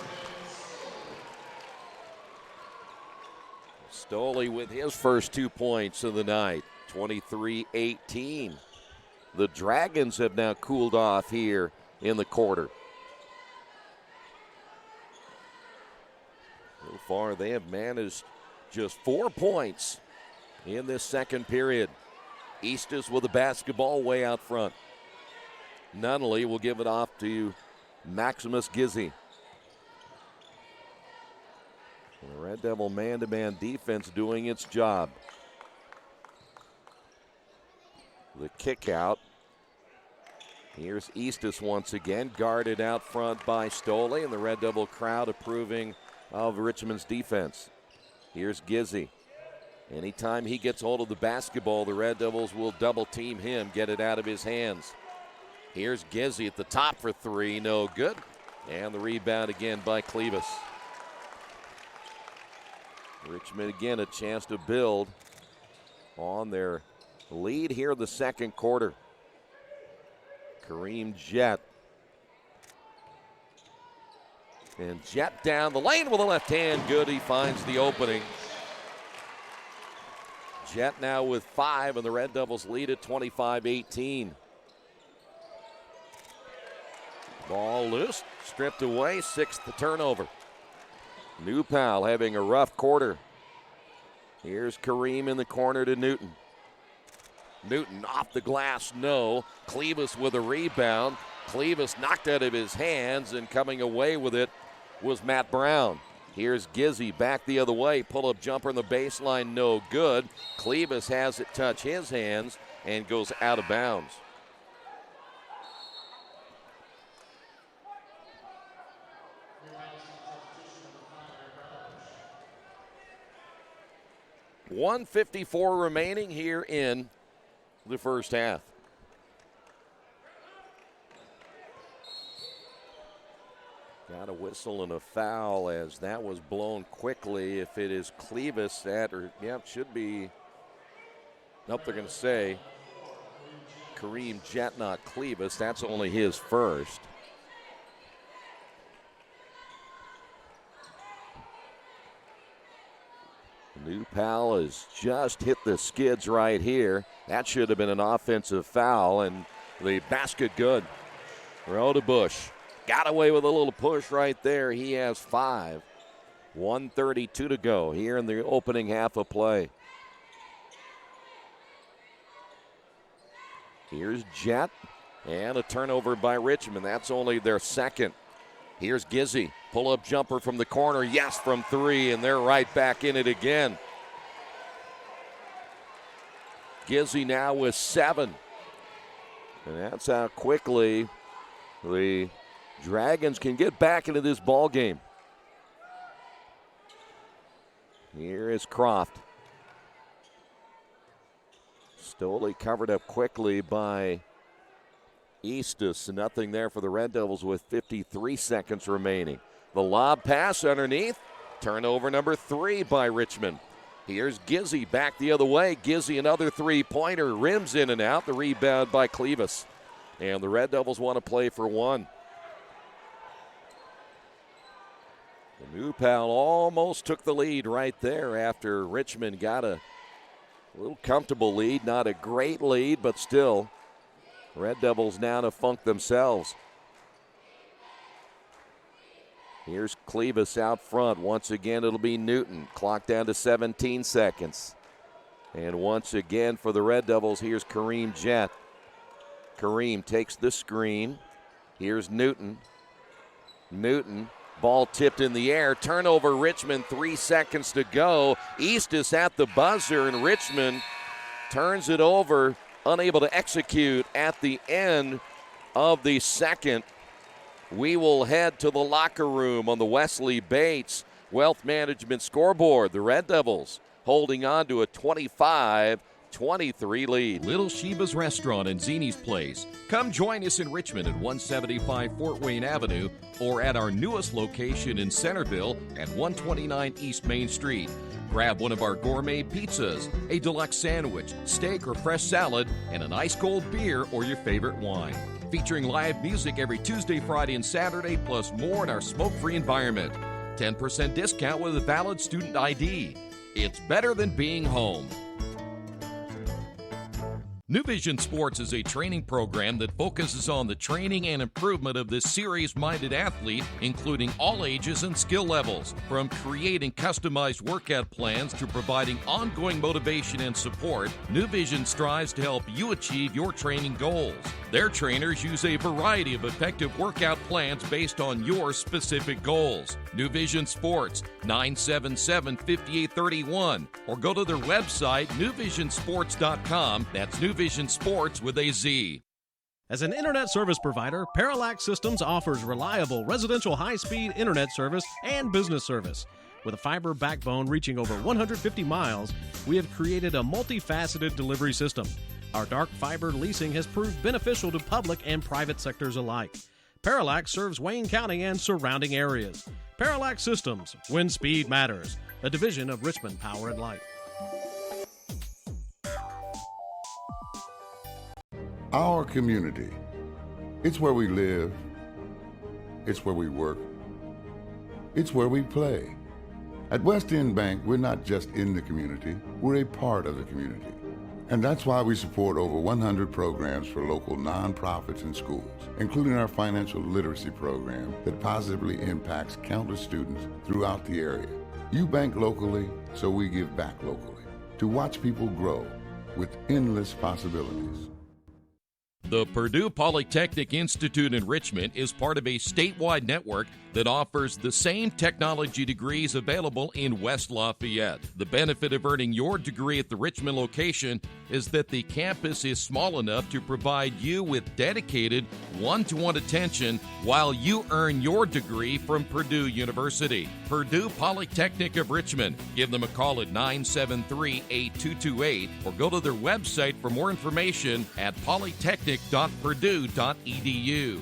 Stoley with his first 2 points of the night, 23-18. The Dragons have now cooled off here in the quarter. So far they have managed just 4 points in this second period. Eastis with the basketball way out front. Nunnally will give it off to Maximus Gizzy. And the Red Devil man-to-man defense doing its job. The kick out. Here's Eastis once again, guarded out front by Stoley, and the Red Devil crowd approving of Richmond's defense. Here's Gizzy. Anytime he gets hold of the basketball, the Red Devils will double team him, get it out of his hands. Here's Gizzy at the top for 3, no good. And the rebound again by Clevis. Richmond again a chance to build on their lead here in the second quarter. Kareem Jett. And Jett down the lane with a left hand. Good, he finds the opening. Jett now with 5, and the Red Devils lead at 25-18. Ball loose, stripped away, 6th turnover. New Pal having a rough quarter. Here's Kareem in the corner to Newton. Newton off the glass, no. Clevis with a rebound. Clevis knocked out of his hands, and coming away with it was Matt Brown. Here's Gizzy back the other way. Pull-up jumper on the baseline, no good. Clevis has it touch his hands and goes out of bounds. .154 remaining here in the first half. Got a whistle and a foul as that was blown quickly. If it is Clevis, it should be. Nope, they're going to say Kareem Jett, not Clevis. That's only his first. New Pal has just hit the skids right here. That should have been an offensive foul, and the basket good. Rhoda Bush got away with a little push right there. He has 5. 1:32 to go here in the opening half of play. Here's Jett, and a turnover by Richmond. That's only their second. Here's Gizzy. Pull-up jumper from the corner. Yes, from 3, and they're right back in it again. Gizzy now with 7. And that's how quickly the Dragons can get back into this ball game. Here is Croft. Stoley covered up quickly by Eastus. Nothing there for the Red Devils with 53 seconds remaining. The lob pass underneath. Turnover number 3 by Richmond. Here's Gizzy back the other way. Gizzy another three-pointer. Rims in and out. The rebound by Clevis. And the Red Devils want to play for 1. The New Pal almost took the lead right there after Richmond got a little comfortable lead. Not a great lead, but still. Red Devils now to funk themselves. Here's Clevis out front. Once again, it'll be Newton. Clock down to 17 seconds. And once again for the Red Devils, here's Kareem Jett. Kareem takes the screen. Here's Newton. Newton, ball tipped in the air. Turnover, Richmond, 3 seconds to go. Eastus at the buzzer, and Richmond turns it over, unable to execute at the end of the second. We will head to the locker room on the Wesley Bates Wealth Management scoreboard. The Red Devils holding on to a 25-23 lead. Little Sheba's Restaurant and Zini's Place. Come join us in Richmond at 175 Fort Wayne Avenue or at our newest location in Centerville at 129 East Main Street. Grab one of our gourmet pizzas, a deluxe sandwich, steak or fresh salad, and an ice-cold beer or your favorite wine. Featuring live music every Tuesday, Friday, and Saturday, plus more in our smoke-free environment. 10% discount with a valid student ID. It's better than being home. New Vision Sports is a training program that focuses on the training and improvement of this serious-minded athlete, including all ages and skill levels. From creating customized workout plans to providing ongoing motivation and support, New Vision strives to help you achieve your training goals. Their trainers use a variety of effective workout plans based on your specific goals. New Vision Sports, 977-5831, or go to their website, newvisionsports.com. That's New Vision Sports with a Z. As an internet service provider, Parallax Systems offers reliable residential high-speed internet service and business service. With a fiber backbone reaching over 150 miles, we have created a multifaceted delivery system. Our dark fiber leasing has proved beneficial to public and private sectors alike. Parallax serves Wayne County and surrounding areas. Parallax Systems, when speed matters, a division of Richmond Power and Light. Our community. It's where we live. It's where we work. It's where we play. At West End Bank, we're not just in the community, we're a part of the community. And that's why we support over 100 programs for local nonprofits and schools, including our financial literacy program that positively impacts countless students throughout the area. You bank locally, so we give back locally to watch people grow with endless possibilities. The Purdue Polytechnic Institute in Richmond is part of a statewide network that offers the same technology degrees available in West Lafayette. The benefit of earning your degree at the Richmond location is that the campus is small enough to provide you with dedicated one-to-one attention while you earn your degree from Purdue University. Purdue Polytechnic of Richmond. Give them a call at 973-8228 or go to their website for more information at polytechnic.purdue.edu.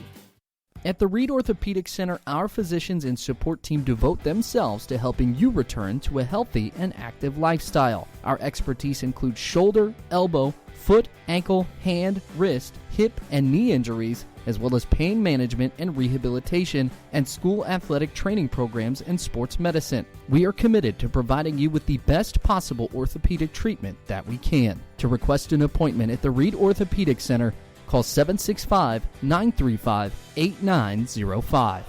At the Reed Orthopedic Center, our physicians and support team devote themselves to helping you return to a healthy and active lifestyle. Our expertise includes shoulder, elbow, foot, ankle, hand, wrist, hip, and knee injuries, as well as pain management and rehabilitation, and school athletic training programs and sports medicine. We are committed to providing you with the best possible orthopedic treatment that we can. To request an appointment at the Reed Orthopedic Center, call 765-935-8905.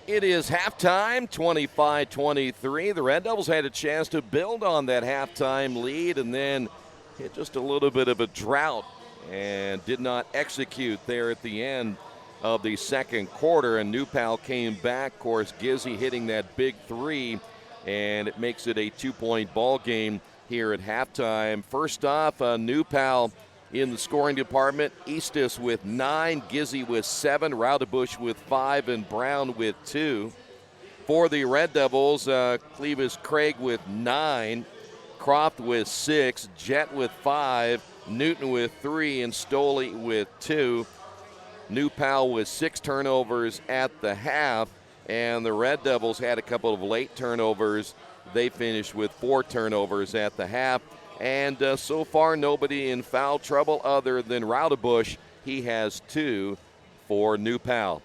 It is halftime, 25-23. The Red Devils had a chance to build on that halftime lead and then hit just a little bit of a drought and did not execute there at the end of the second quarter. And New Pal came back. Of course, Gizzy hitting that big three, and it makes it a 2-point ball game here at halftime. First off, New Pal in the scoring department, Eastis with 9, Gizzy with 7, Raudebush with 5, and Brown with 2. For the Red Devils, Clevis Craig with 9, Croft with 6, Jett with 5, Newton with 3, and Stoley with 2. New Pal with 6 turnovers at the half, and the Red Devils had a couple of late turnovers. They finished with 4 turnovers at the half. And so far, nobody in foul trouble other than Raudebush. He has 2 for New Pal.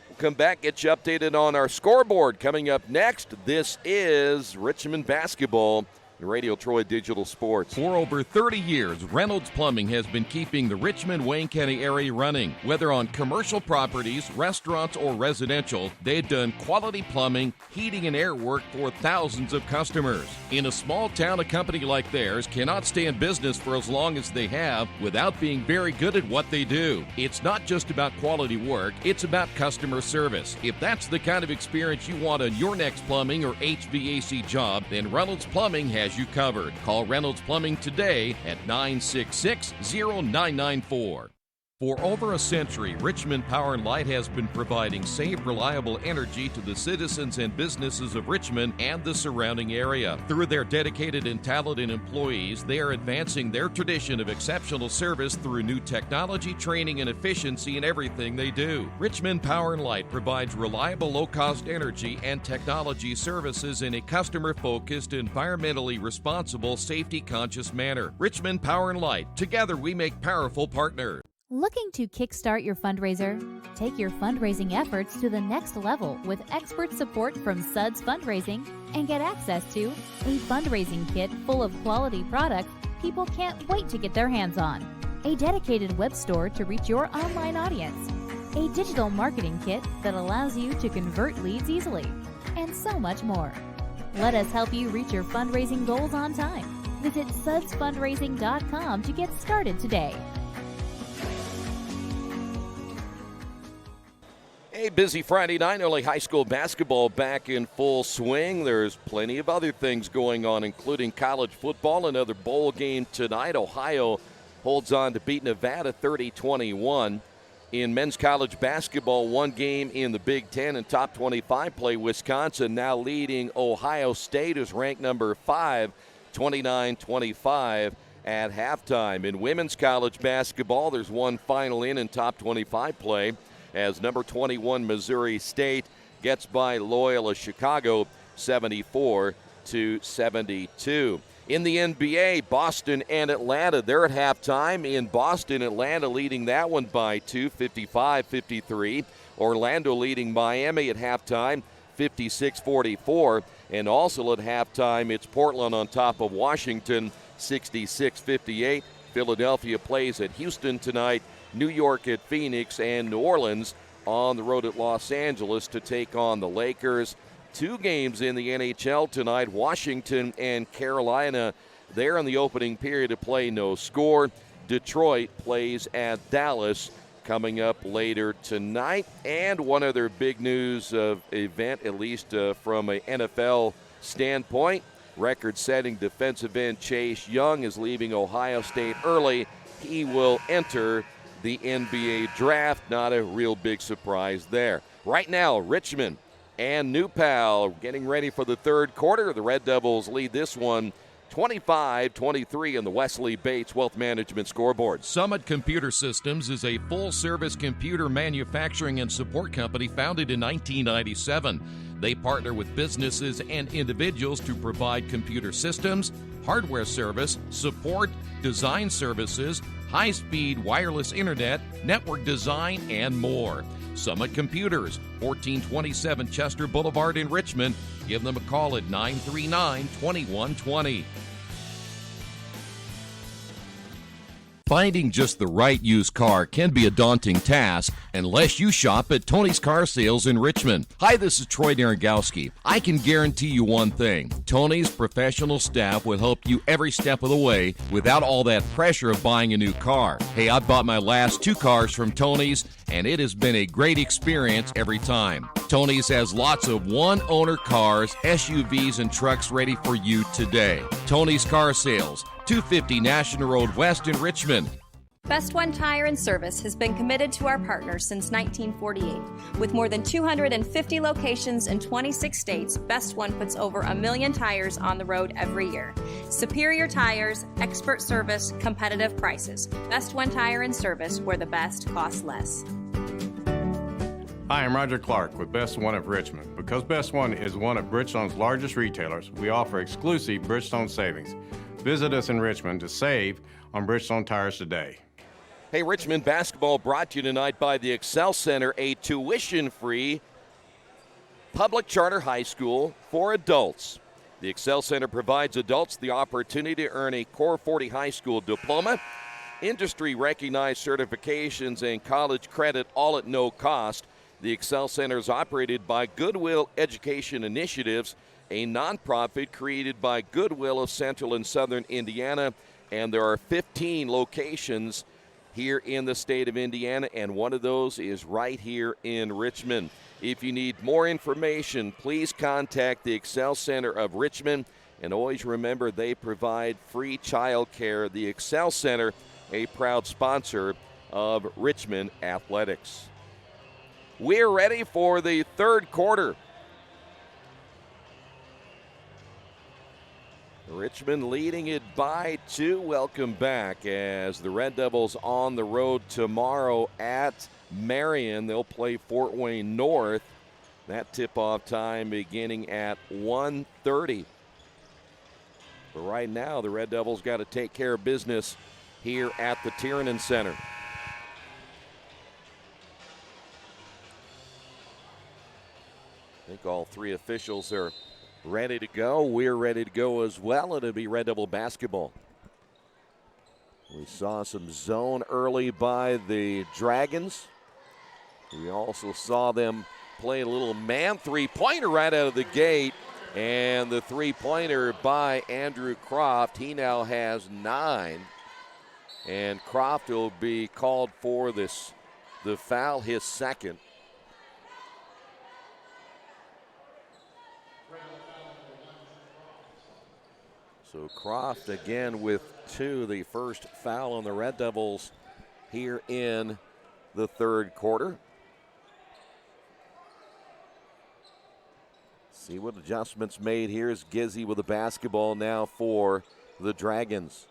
We'll come back, get you updated on our scoreboard. Coming up next, this is Richmond basketball. Radio Troy Digital Sports. For over 30 years, Reynolds Plumbing has been keeping the Richmond-Wayne County area running. Whether on commercial properties, restaurants, or residential, they've done quality plumbing, heating, and air work for thousands of customers. In a small town, a company like theirs cannot stay in business for as long as they have without being very good at what they do. It's not just about quality work, it's about customer service. If that's the kind of experience you want on your next plumbing or HVAC job, then Reynolds Plumbing has you covered. Call Reynolds Plumbing today at 966-0994. For over a century, Richmond Power & Light has been providing safe, reliable energy to the citizens and businesses of Richmond and the surrounding area. Through their dedicated and talented employees, they are advancing their tradition of exceptional service through new technology, training, and efficiency in everything they do. Richmond Power & Light provides reliable, low-cost energy and technology services in a customer-focused, environmentally responsible, safety-conscious manner. Richmond Power & Light. Together we make powerful partners. Looking to kickstart your fundraiser? Take your fundraising efforts to the next level with expert support from Suds Fundraising and get access to a fundraising kit full of quality products people can't wait to get their hands on, a dedicated web store to reach your online audience, a digital marketing kit that allows you to convert leads easily, and so much more. Let us help you reach your fundraising goals on time. Visit sudsfundraising.com to get started today. A busy Friday night, early high school basketball back in full swing. There's plenty of other things going on, including college football. Another bowl game tonight. Ohio holds on to beat Nevada 30-21. In men's college basketball, one game in the Big Ten and top 25 play. Wisconsin now leading Ohio State, who's ranked number 5, 29-25 at halftime. In women's college basketball, there's one final in top 25 play, as number 21 Missouri State gets by Loyola Chicago 74-69. to 72. In the NBA, Boston and Atlanta, they're at halftime. In Boston, Atlanta leading that one by 2, 55-53. Orlando leading Miami at halftime, 56-44. And also at halftime, it's Portland on top of Washington, 66-58. Philadelphia plays at Houston tonight, New York at Phoenix, and New Orleans on the road at Los Angeles to take on the Lakers. 2 games in the NHL tonight. Washington and Carolina there in the opening period to play no score. Detroit plays at Dallas coming up later tonight. And one other big news event, at least from an NFL standpoint, record-setting defensive end Chase Young is leaving Ohio State early. He will enter the NBA draft. Not a real big surprise there. Right now, Richmond and New Pal getting ready for the third quarter. The Red Devils lead this one 25-23 in the Wesley Bates Wealth Management scoreboard. Summit Computer Systems is a full-service computer manufacturing and support company founded in 1997. They partner with businesses and individuals to provide computer systems, hardware service, support, design services, high-speed wireless internet, network design, and more. Summit Computers, 1427 Chester Boulevard in Richmond. Give them a call at 939-2120. Finding just the right used car can be a daunting task unless you shop at Tony's Car Sales in Richmond. Hi, this is Troy Naragowski. I can guarantee you one thing. Tony's professional staff will help you every step of the way without all that pressure of buying a new car. Hey, I bought my last 2 cars from Tony's, and it has been a great experience every time. Tony's has lots of one-owner cars, SUVs, and trucks ready for you today. Tony's Car Sales, 250 National Road West in Richmond. Best One Tire and Service has been committed to our partners since 1948. With more than 250 locations in 26 states, Best One puts over 1 million tires on the road every year. Superior tires, expert service, competitive prices. Best One Tire and Service, where the best costs less. Hi, I'm Roger Clark with Best One of Richmond. Because Best One is one of Bridgestone's largest retailers, we offer exclusive Bridgestone savings. Visit us in Richmond to save on Bridgestone tires today. Hey, Richmond basketball brought to you tonight by the Excel Center, a tuition-free public charter high school for adults. The Excel Center provides adults the opportunity to earn a Core 40 high school diploma, industry-recognized certifications, and college credit, all at no cost. The Excel Center is operated by Goodwill Education Initiatives, a nonprofit created by Goodwill of Central and Southern Indiana, and there are 15 locations here in the state of Indiana, and one of those is right here in Richmond. If you need more information, please contact the Excel Center of Richmond, and always remember they provide free child care. The Excel Center, a proud sponsor of Richmond Athletics. We're ready for the third quarter. Richmond leading it by 2. Welcome back as the Red Devils on the road tomorrow at Marion. They'll play Fort Wayne North. That tip-off time beginning at 1:30. But right now, the Red Devils got to take care of business here at the Tiernan Center. I think all 3 officials are ready to go. We're ready to go as well. It'll be Red Devil basketball. We saw some zone early by the Dragons. We also saw them play a little man three-pointer right out of the gate. And the three-pointer by Andrew Croft. He now has 9. And Croft will be called for the foul, his second. So Croft again with 2, the first foul on the Red Devils here in the third quarter. See what adjustments made. Here's Gizzy with the basketball now for the Dragons.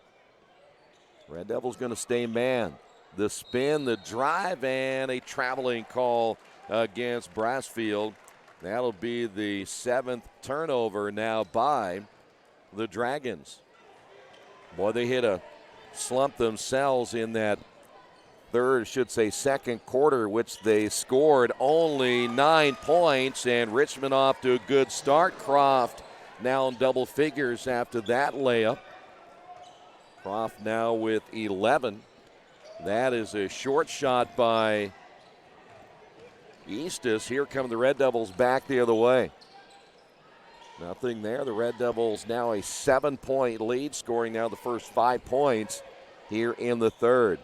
Red Devils going to stay man. The spin, the drive, and a traveling call against Brassfield. That'll be the 7th turnover now by the Dragons. Boy, they hit a slump themselves in that second quarter, which they scored only 9 points, and Richmond off to a good start. Croft now in double figures after that layup. Croft now with 11. That is a short shot by Eastis. Here come the Red Devils back the other way. Nothing there. The Red Devils now a 7-point lead, scoring now the first 5 points here in the third.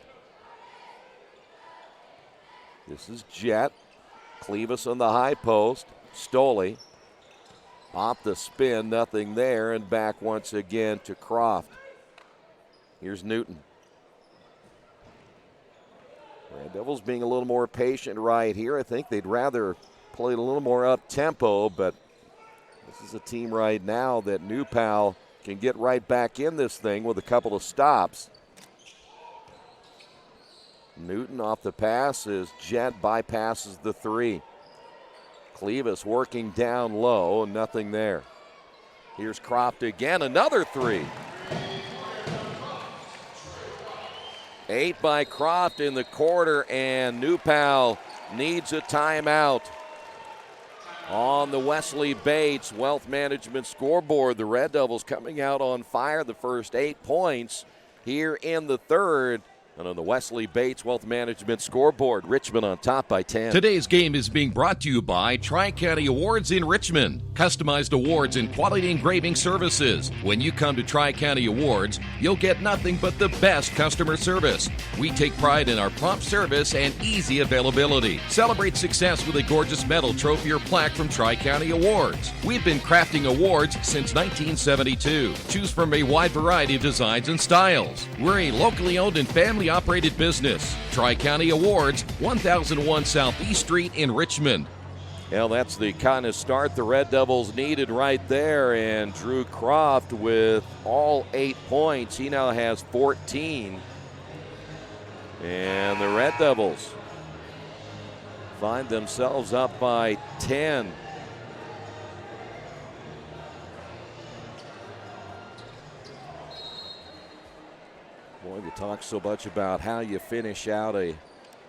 This is Jet. Clevis on the high post. Stoley off the spin, nothing there, and back once again to Croft. Here's Newton. Red Devils being a little more patient right here. I think they'd rather play a little more up-tempo, but this is a team right now that New Pal can get right back in this thing with a couple of stops. Newton off the pass as Jet bypasses the 3. Clevis working down low, nothing there. Here's Croft again, another 3. 8 by Croft in the quarter, and New Pal needs a timeout. On the Wesley Bates Wealth Management scoreboard, the Red Devils coming out on fire, the first 8 points here in the third. And on the Wesley Bates Wealth Management scoreboard, Richmond on top by 10. Today's game is being brought to you by Tri-County Awards in Richmond. Customized awards and quality engraving services. When you come to Tri-County Awards, you'll get nothing but the best customer service. We take pride in our prompt service and easy availability. Celebrate success with a gorgeous medal, trophy, or plaque from Tri-County Awards. We've been crafting awards since 1972. Choose from a wide variety of designs and styles. We're a locally owned and family operated business. Tri-County Awards, 1001 Southeast Street in Richmond. Well, that's the kind of start the Red Devils needed right there, and Drew Croft with all 8 points. He now has 14. And the Red Devils find themselves up by 10. Boy, we talk so much about how you finish out a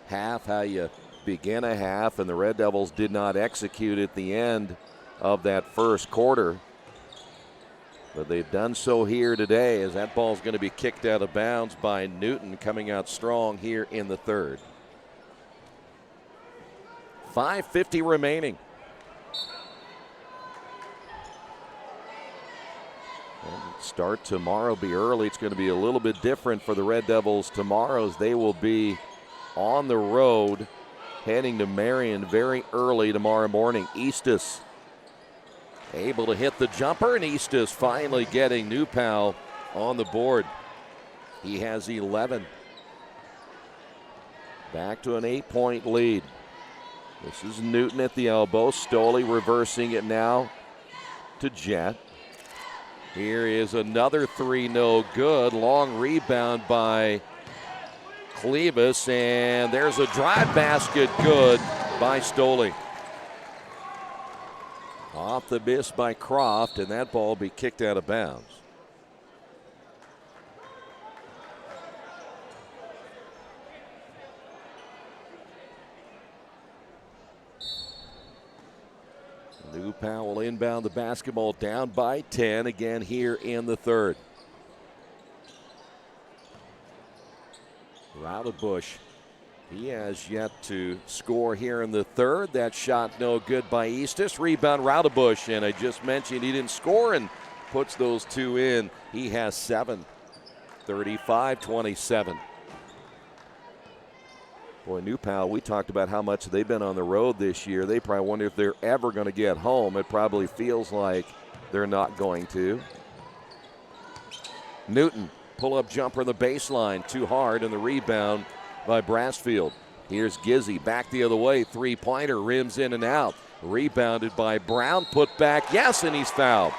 half, how you begin a half, and the Red Devils did not execute at the end of that first quarter. But they've done so here today, as that ball's going to be kicked out of bounds by Newton, coming out strong here in the third. 5:50 remaining. Start tomorrow, be early. It's going to be a little bit different for the Red Devils tomorrow, as they will be on the road heading to Marion very early tomorrow morning. Eastis able to hit the jumper, and Eastis finally getting New Pal on the board. He has 11. Back to an 8-point lead. This is Newton at the elbow. Stoley reversing it now to Jet. Here is another 3, no good. Long rebound by Clevis, and there's a drive basket, good by Stoley. Off the miss by Croft, and that ball will be kicked out of bounds. New Pal will inbound the basketball, down by 10 again here in the third. Roudabush, he has yet to score here in the third. That shot no good by Eastis. Rebound Roudabush, and I just mentioned he didn't score and puts those 2 in. He has 7, 35-27. Boy, New Pal, we talked about how much they've been on the road this year. They probably wonder if they're ever going to get home. It probably feels like they're not going to. Newton, pull-up jumper on the baseline, too hard, and the rebound by Brassfield. Here's Gizzy, back the other way, 3-pointer, rims in and out. Rebounded by Brown, put back, yes, and he's fouled.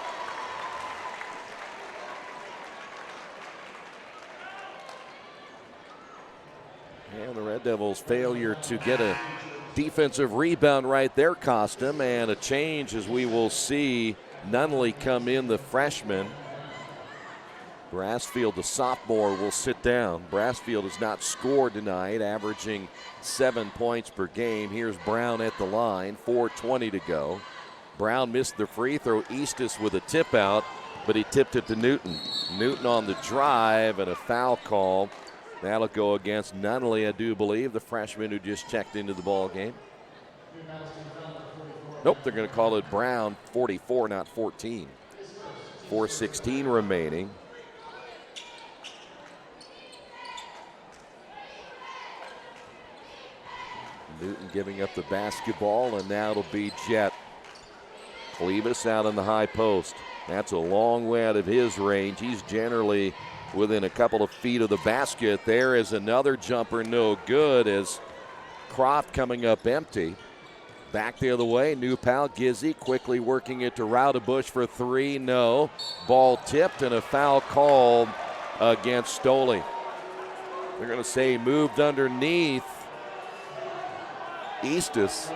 And the Red Devils' failure to get a defensive rebound right there cost him, and a change as we will see Nunley come in, the freshman. Brassfield, the sophomore, will sit down. Brassfield has not scored tonight, averaging 7 points per game. Here's Brown at the line, 4:20 to go. Brown missed the free throw. Eastis with a tip out, but he tipped it to Newton. Newton on the drive, and a foul call. That'll go against Nunley, I do believe, the freshman who just checked into the ball game. Nope, they're going to call it Brown, 44, not 14. 4:16 remaining. Newton giving up the basketball, and now it'll be Jet. Clevis out in the high post. That's a long way out of his range. He's generally within a couple of feet of the basket. There is another jumper, no good, as Croft coming up empty. Back the other way, new pal Gizzy quickly working it to Raudebush for three, no. Ball tipped and a foul called against Stoley. They're going to say he moved underneath Eastis.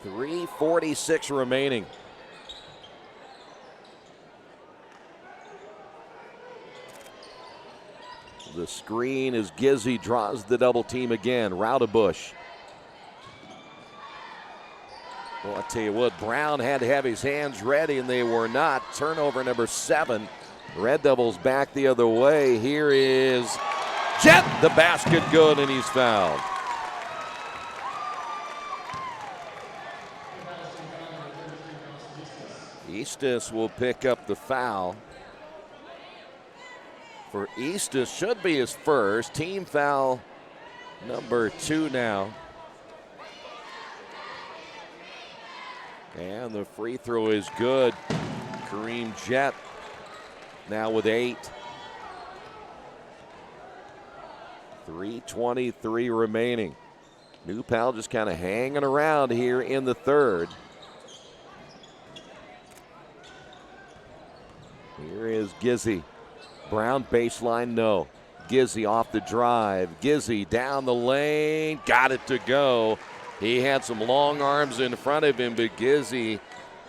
.346 remaining. The screen as Gizzy draws the double team again. Raudebush. Well, I tell you what, Brown had to have his hands ready, and they were not. Turnover number 7. Red Devils back the other way. Here is Jet. The basket good, and he's fouled. Eastis will pick up the foul. For Eastis, should be his first. Team foul number 2 now. And the free throw is good. Kareem Jet now with 8. 3:23 remaining. New pal just kind of hanging around here in the third. Here is Gizzy. Brown baseline, no. Gizzy off the drive. Gizzy down the lane, got it to go. He had some long arms in front of him, but Gizzy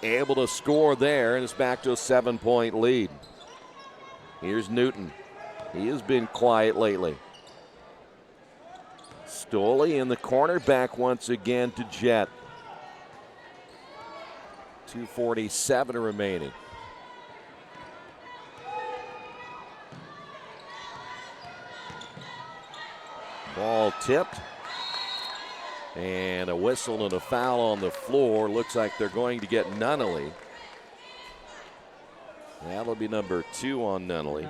able to score there, and it's back to a 7-point lead. Here's Newton. He has been quiet lately. Stoley in the corner, back once again to Jet. 2:47 remaining. Ball tipped. And a whistle and a foul on the floor. Looks like they're going to get Nunley. That'll be number 2 on Nunley.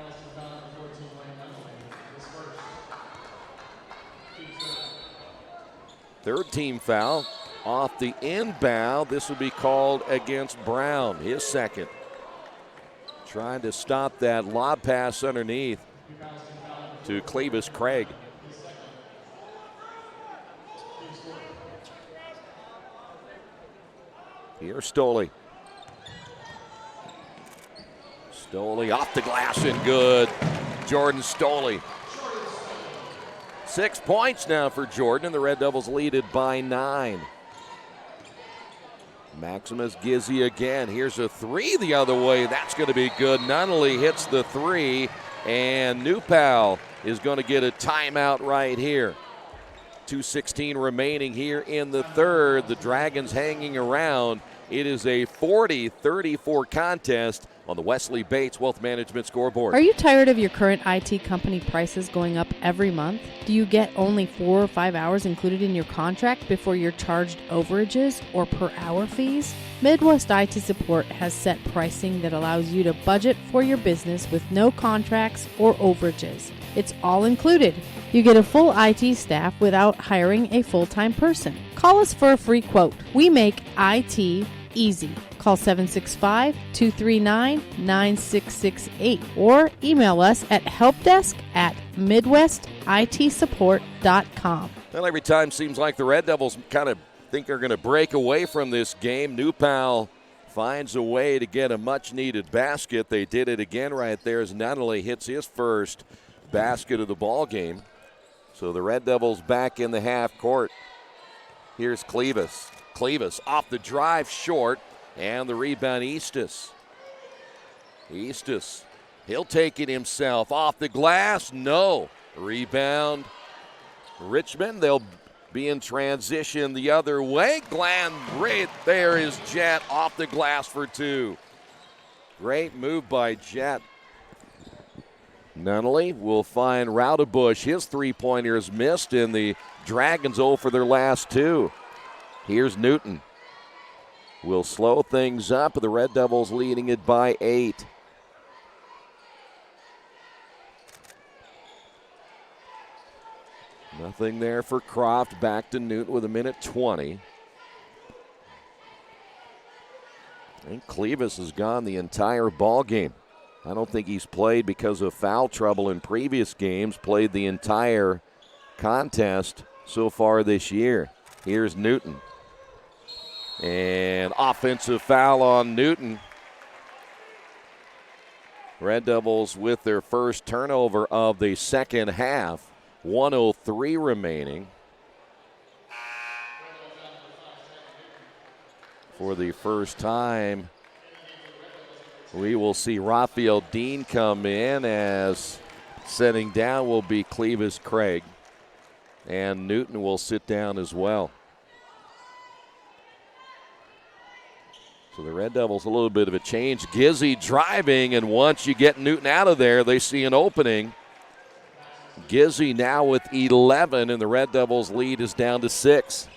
Third team foul off the inbound. This will be called against Brown, his second. Trying to stop that lob pass underneath to Clevis Craig. Here's Stoley. Stoley off the glass and good. Jordan Stoley. 6 points now for Jordan, and the Red Devils lead it by 9. Maximus Gizzy again. Here's a 3 the other way. That's going to be good. Nunley hits the 3, and New Pal is going to get a timeout right here. 2:16 remaining here in the third. The Dragons hanging around. It is a 40-34 contest on the Wesley Bates Wealth Management scoreboard. Are you tired of your current IT company prices going up every month? Do you get only 4 or 5 hours included in your contract before you're charged overages or per hour fees? Midwest IT Support has set pricing that allows you to budget for your business with no contracts or overages. It's all included. You get a full IT staff without hiring a full-time person. Call us for a free quote. We make IT easy. Call 765-239-9668 or email us at helpdesk@midwestitsupport.com. Well, every time seems like the Red Devils kind of think they're going to break away from this game. New Pal finds a way to get a much-needed basket. They did it again right there as Nunnally hits his first basket of the ball game. So the Red Devils back in the half court. Here's Clevis. Clevis off the drive short, and the rebound Eastis. Eastis, he'll take it himself. Off the glass, no. Rebound Richmond. They'll be in transition the other way. Glenn, right there is Jet off the glass for two. Great move by Jet. Nunnally will find Roudabush. His three-pointer is missed, and the Dragons 0 for their last two. Here's Newton. Will slow things up. The Red Devils leading it by 8. Nothing there for Croft. Back to Newton with 1:20. I think Clevis has gone the entire ball game. I don't think he's played because of foul trouble in previous games. Played the entire contest so far this year. Here's Newton. And offensive foul on Newton. Red Devils with their first turnover of the second half. 1:03 remaining. For the first time, we will see Raphael Dean come in, as sitting down will be Clevis Craig. And Newton will sit down as well. So the Red Devils a little bit of a change. Gizzy driving, and once you get Newton out of there, they see an opening. Gizzy now with 11, and the Red Devils lead is down to 6.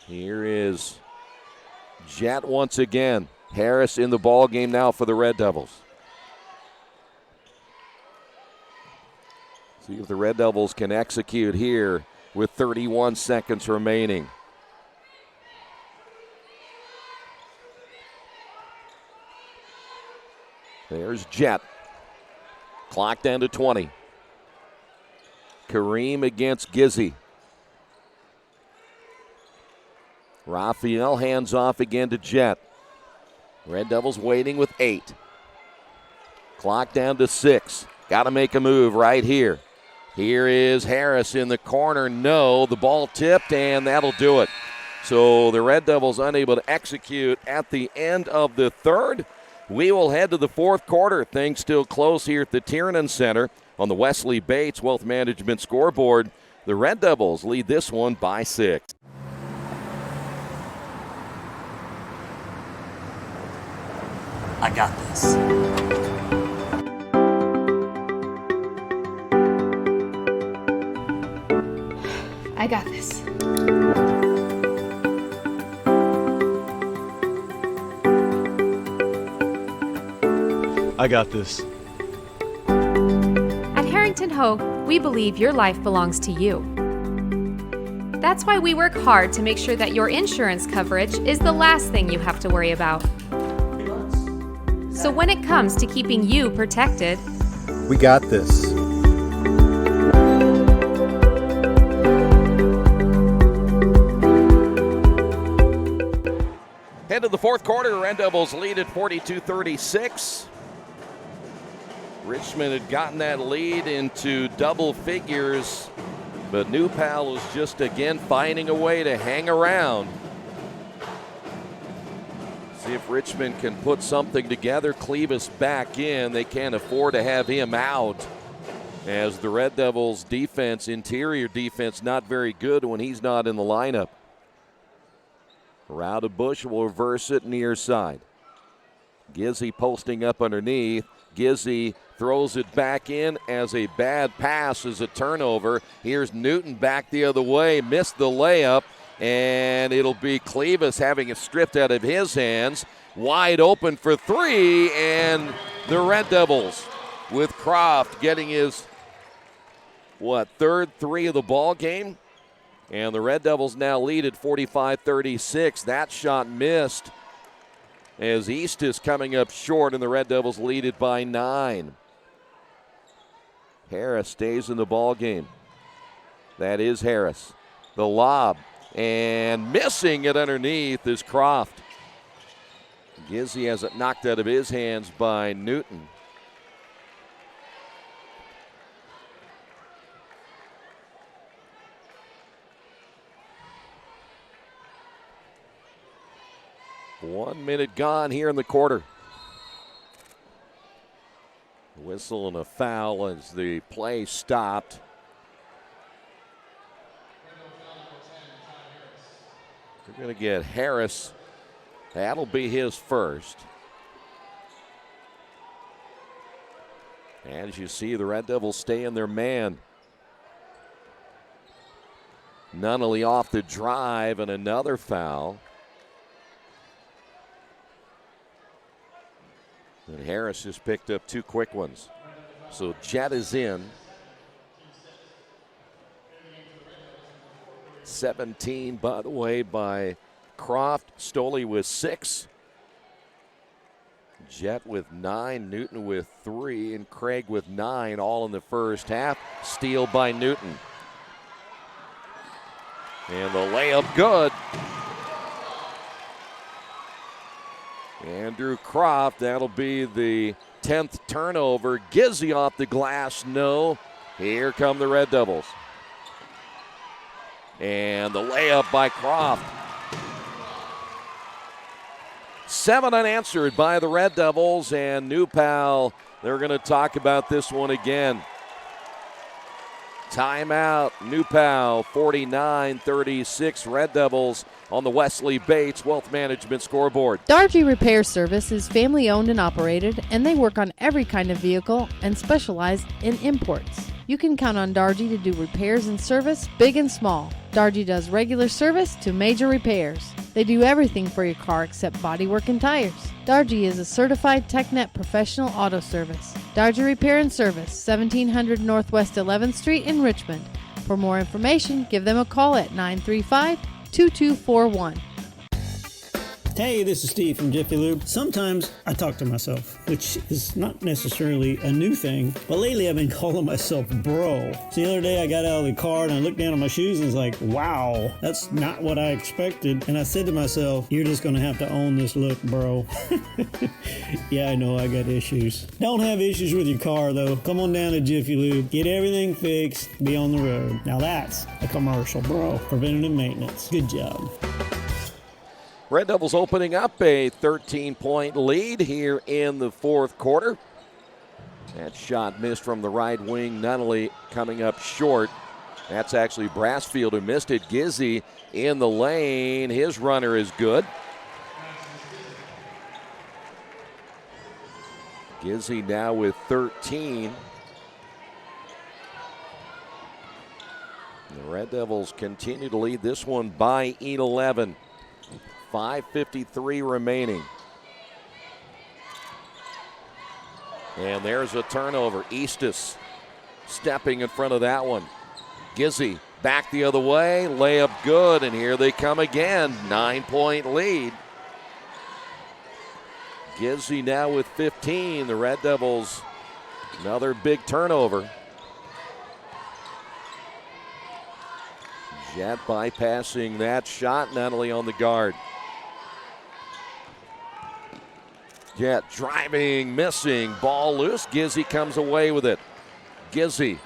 Here is Jet once again. Harris in the ball game now for the Red Devils. See if the Red Devils can execute here with 31 seconds remaining. There's Jet. Clock down to 20. Kareem against Gizzy. Raphael hands off again to Jet. Red Devils waiting with 8. Clock down to 6. Got to make a move right here. Here is Harris in the corner. No, the ball tipped, and that'll do it. So the Red Devils unable to execute at the end of the third. We will head to the fourth quarter. Things still close here at the Tiernan Center on the Wesley Bates Wealth Management scoreboard. The Red Devils lead this one by 6. I got this. I got this. I got this. At Harrington Hogue, we believe your life belongs to you. That's why we work hard to make sure that your insurance coverage is the last thing you have to worry about. So when it comes to keeping you protected, We got this. Head to the fourth quarter. Red Devils lead at 42-36. Richmond had gotten that lead into double figures, but New Pal is just again finding a way to hang around. See if Richmond can put something together. Clevis back in. They can't afford to have him out, as the Red Devils defense, interior defense, not very good when he's not in the lineup. Roudabush will reverse it near side. Gizzy posting up underneath. Gizzy throws it back in as a bad pass is a turnover. Here's Newton back the other way. Missed the layup, and it'll be Clevis having it stripped out of his hands. Wide open for three, and the Red Devils with Croft getting his, third three of the ball game. And the Red Devils now lead at 45-36. That shot missed as East is coming up short, and the Red Devils lead it by 9. Harris stays in the ball game. That is Harris. The lob And missing it underneath is Croft. Gizzy has it knocked out of his hands by Newton. One minute gone here in the quarter. Whistle and a foul as the play stopped. We're going to get Harris. That'll be his first. And as you see, the Red Devils stay in their man. Nunnally off the drive and another foul. And Harris just picked up 2 quick ones. So Jet is in. 17, by the way, by Croft. Stoley with 6. Jet with 9. Newton with 3. And Craig with 9, all in the first half. Steal by Newton. And the layup good. Andrew Croft, that'll be the 10th turnover. Gizzy off the glass, no. Here come the Red Devils. And the layup by Croft. 7 unanswered by the Red Devils, and New Pal, they're going to talk about this one again. Timeout, New Pal, 49-36, Red Devils on the Wesley Bates Wealth Management scoreboard. Dargy Repair Service is family owned and operated, and they work on every kind of vehicle and specialize in imports. You can count on Dargy to do repairs and service, big and small. Dargy does regular service to major repairs. They do everything for your car except bodywork and tires. Dargy is a certified TechNet professional auto service. Dargy Repair and Service, 1700 Northwest 11th Street in Richmond. For more information, give them a call at 935-2241. Hey, this is Steve from Jiffy Lube. Sometimes I talk to myself, which is not necessarily a new thing, but lately I've been calling myself bro. So the other day I got out of the car and I looked down at my shoes and was like, wow, that's not what I expected. And I said to myself, you're just gonna have to own this look, bro. Yeah, I know I got issues. Don't have issues with your car though. Come on down to Jiffy Lube, get everything fixed, be on the road. Now that's a commercial, bro. Preventative maintenance. Good job. Red Devils opening up a 13-point lead here in the fourth quarter. That shot missed from the right wing, Nunnally coming up short. That's actually Brassfield who missed it. Gizzy in the lane. His runner is good. Gizzy now with 13. The Red Devils continue to lead this one by 11. 5:53 remaining. And there's a turnover. Eastus stepping in front of that one. Gizzy back the other way. Layup good, and here they come again. 9-point lead. Gizzy now with 15. The Red Devils, another big turnover. Jet bypassing that shot, Nunnally on the guard. Jet driving, missing, ball loose. Gizzy comes away with it. Gizzy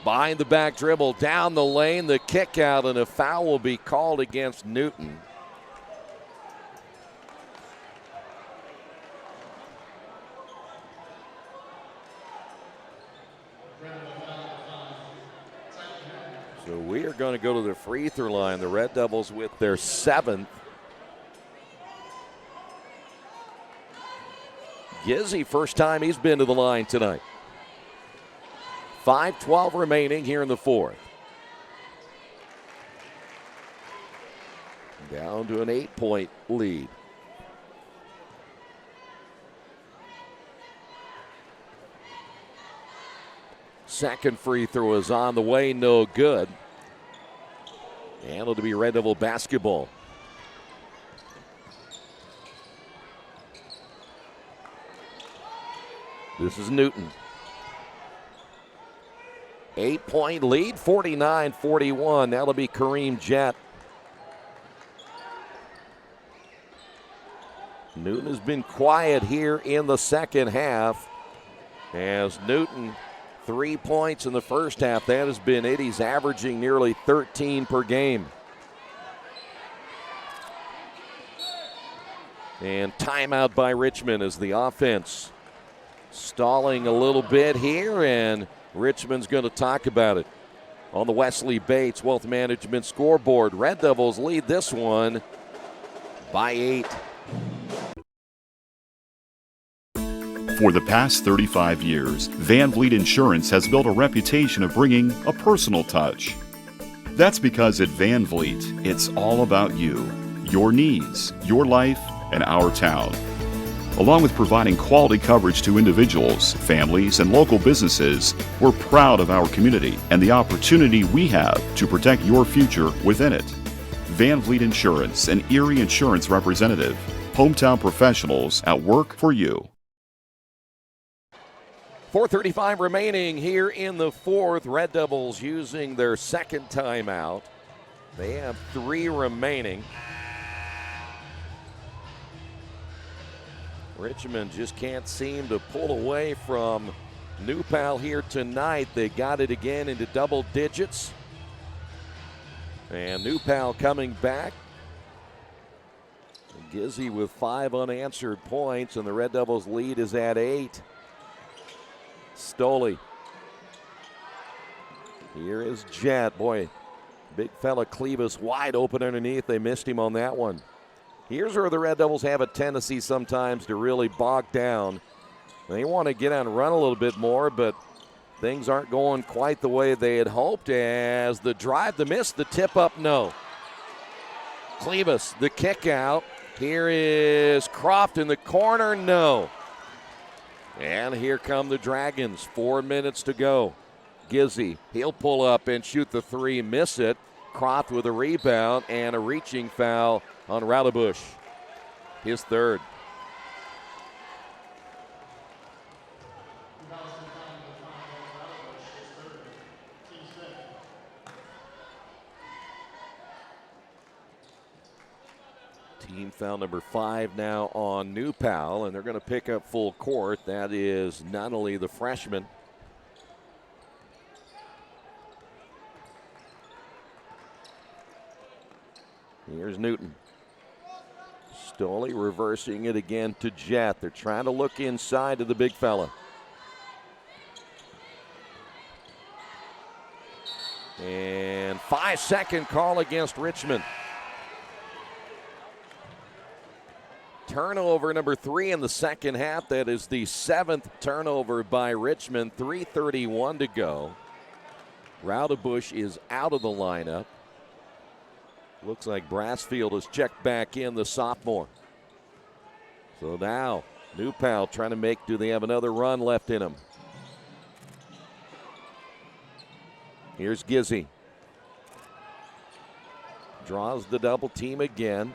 behind the back dribble, down the lane, the kick out, and a foul will be called against Newton. So we are going to go to the free throw line. The Red Devils with their 7th. Gizzy, first time he's been to the line tonight. 5:12 remaining here in the fourth. Down to an 8-point lead. Second free throw is on the way, no good. And it'll be Red Devil basketball. This is Newton. 8-point lead, 49-41. That'll be Kareem Jet. Newton has been quiet here in the second half. As Newton, 3 points in the first half. That has been it. He's averaging nearly 13 per game. And timeout by Richmond as the offense stalling a little bit here, and Richmond's going to talk about it. On the Wesley Bates Wealth Management scoreboard, Red Devils lead this one by 8. For the past 35 years, Van Vliet Insurance has built a reputation of bringing a personal touch. That's because at Van Vliet, it's all about you, your needs, your life, and our town. Along with providing quality coverage to individuals, families, and local businesses, we're proud of our community and the opportunity we have to protect your future within it. Van Vliet Insurance, an Erie Insurance representative. Hometown professionals at work for you. 4:35 remaining here in the fourth. Red Devils using their second timeout. They have 3 remaining. Richmond just can't seem to pull away from New Pal here tonight. They got it again into double digits. And New Pal coming back. Gizzy with 5 unanswered points, and the Red Devils lead is at 8. Stoley. Here is Jet. Boy, big fella Clevis wide open underneath. They missed him on that one. Here's where the Red Devils have a tendency sometimes to really bog down. They want to get out and run a little bit more, but things aren't going quite the way they had hoped. As the drive, the miss, the tip up, no. Clevis, the kick out. Here is Croft in the corner, no. And here come the Dragons, 4 minutes to go. Gizzy, he'll pull up and shoot the 3, miss it. Croft with a rebound and a reaching foul on Raudebusch, his 3rd. Team foul number 5 now on New Pal, and they're going to pick up full court. That is not only the freshman. Here's Newton. Stoley reversing it again to Jet. They're trying to look inside to the big fella. And 5-second call against Richmond. Turnover number 3 in the second half. That is the 7th turnover by Richmond. 3:31 to go. Raudebusch is out of the lineup. Looks like Brassfield has checked back in, the sophomore. So now, New Pal trying to make, do they have another run left in them? Here's Gizzy. Draws the double team again.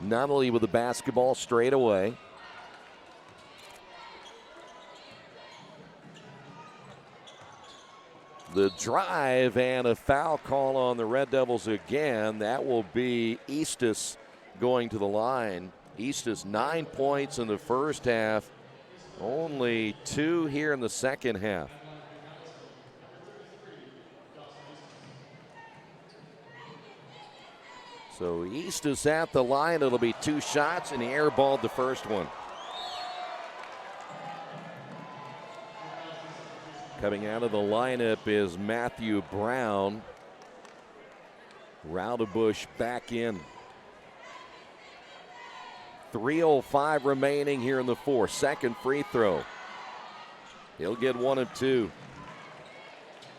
Not only with the basketball straight away. The drive and a foul call on the Red Devils again. That will be Eastus going to the line. Eastus 9 points in the first half. Only 2 here in the second half. So Eastus at the line. It'll be 2 shots, and he airballed the first one. Coming out of the lineup is Matthew Brown. Raudebusch back in. 3:05 remaining here in the fourth. Second free throw. He'll get 1 of 2.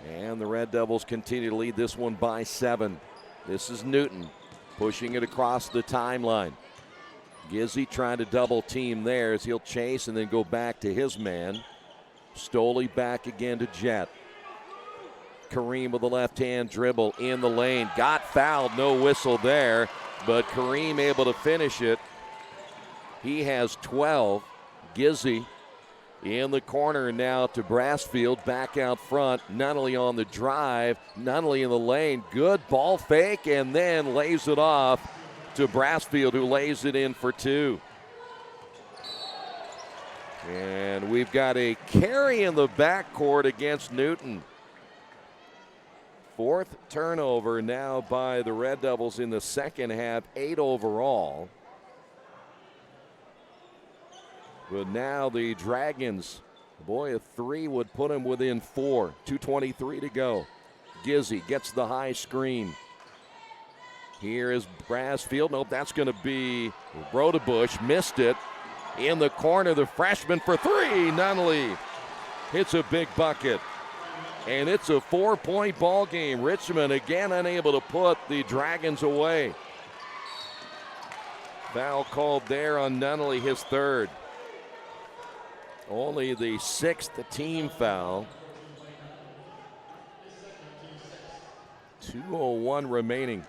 And the Red Devils continue to lead this one by 7. This is Newton pushing it across the timeline. Gizzy trying to double team there as he'll chase and then go back to his man. Stoley back again to Jet. Kareem with the left-hand dribble in the lane. Got fouled, no whistle there, but Kareem able to finish it. He has 12. Gizzy in the corner now to Brassfield, back out front, not only on the drive, not only in the lane. Good ball fake, and then lays it off to Brassfield, who lays it in for 2. And we've got a carry in the backcourt against Newton. Fourth turnover now by the Red Devils in the second half, 8 overall. But now the Dragons, boy, a 3 would put them within 4. 2:23 to go. Gizzy gets the high screen. Here is Brassfield. Nope, that's going to be Brodebush. Missed it. In the corner, the freshman for 3. Nunnally hits a big bucket. And it's a 4-point ball game. Richmond again unable to put the Dragons away. Foul called there on Nunnally, his third. Only the 6th team foul. 2:01 remaining.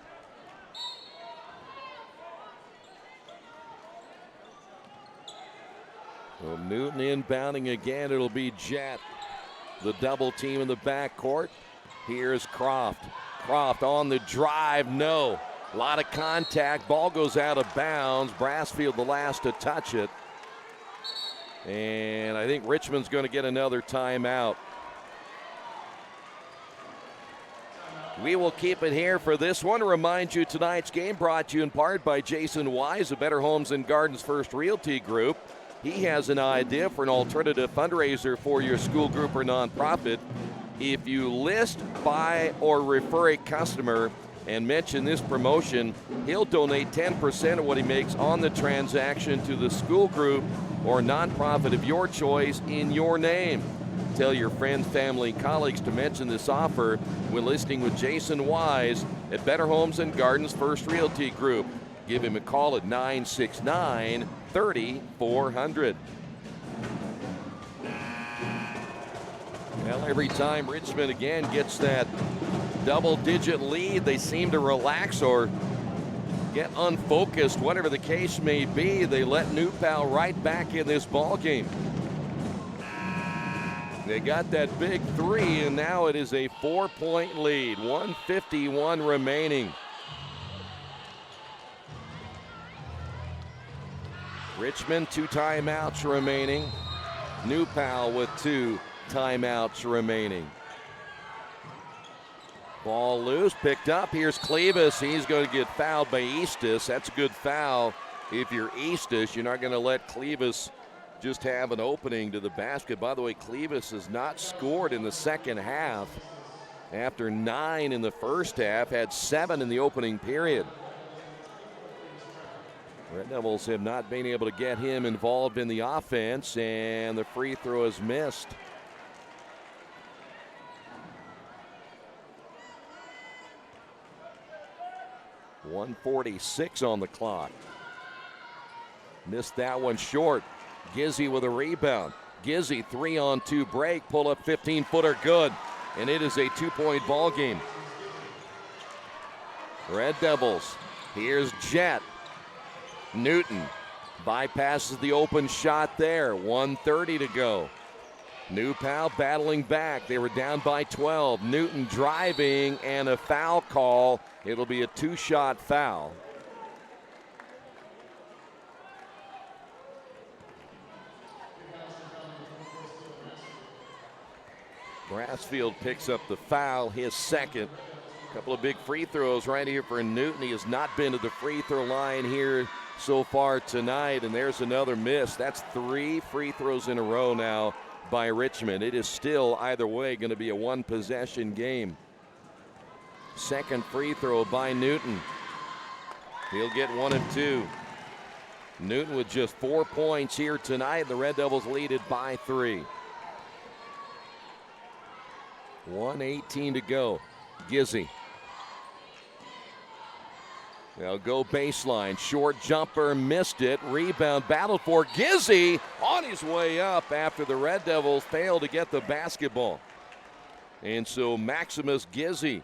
So Newton inbounding again. It'll be Jett. The double team in the backcourt. Here's Croft. Croft on the drive. No. A lot of contact. Ball goes out of bounds. Brassfield the last to touch it. And I think Richmond's going to get another timeout. We will keep it here for this one. Remind you, tonight's game brought to you in part by Jason Wise of Better Homes and Gardens First Realty Group. He has an idea for an alternative fundraiser for your school group or nonprofit. If you list, buy, or refer a customer and mention this promotion, he'll donate 10% of what he makes on the transaction to the school group or nonprofit of your choice in your name. Tell your friends, family, colleagues to mention this offer when listing with Jason Wise at Better Homes and Gardens First Realty Group. Give him a call at 969-3400. Well, every time Richmond again gets that double-digit lead, they seem to relax or get unfocused, whatever the case may be. They let Newpal right back in this ball game. They got that big 3, and now it is a 4-point lead. 1:51 remaining. Richmond, 2 timeouts remaining. Newpal with 2 timeouts remaining. Ball loose, picked up. Here's Clevis. He's going to get fouled by Eastis. That's a good foul. If you're Eastis, you're not going to let Clevis just have an opening to the basket. By the way, Clevis has not scored in the second half. After 9 in the first half, had 7 in the opening period. Red Devils have not been able to get him involved in the offense, and the free throw is missed. .146 on the clock. Missed that one short. Gizzy with a rebound. Gizzy 3-on-2 break, pull up 15-footer good, and it is a 2-point ball game. Red Devils, here's Jett. Newton bypasses the open shot there. 1:30 to go. Newpal battling back. They were down by 12. Newton driving and a foul call. It'll be a 2-shot foul. Brassfield picks up the foul, his second. A couple of big free throws right here for Newton. He has not been to the free throw line here so far tonight, and there's another miss. That's 3 free throws in a row now by Richmond. It is still, either way, going to be a 1-possession game. Second free throw by Newton. He'll get 1 of 2. Newton with just 4 points here tonight. The Red Devils lead it by 3. 1:18 to go. Gizzy. They'll go baseline. Short jumper, missed it. Rebound, battle for Gizzy on his way up after the Red Devils failed to get the basketball. And so Maximus Gizzy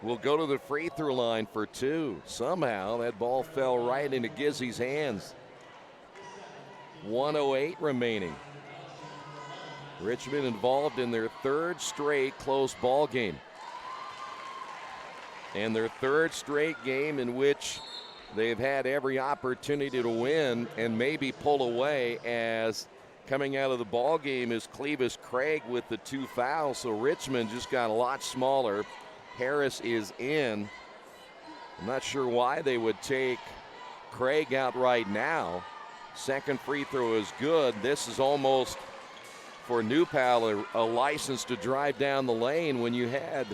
will go to the free throw line for 2. Somehow that ball fell right into Gizzy's hands. 1:08 remaining. Richmond involved in their 3rd straight close ball game. And their 3rd straight game in which they've had every opportunity to win and maybe pull away, as coming out of the ball game is Clevis Craig with the 2 fouls, so Richmond just got a lot smaller. Harris is in. I'm not sure why they would take Craig out right now. Second free throw is good. This is almost, for New Pal, a license to drive down the lane. When you had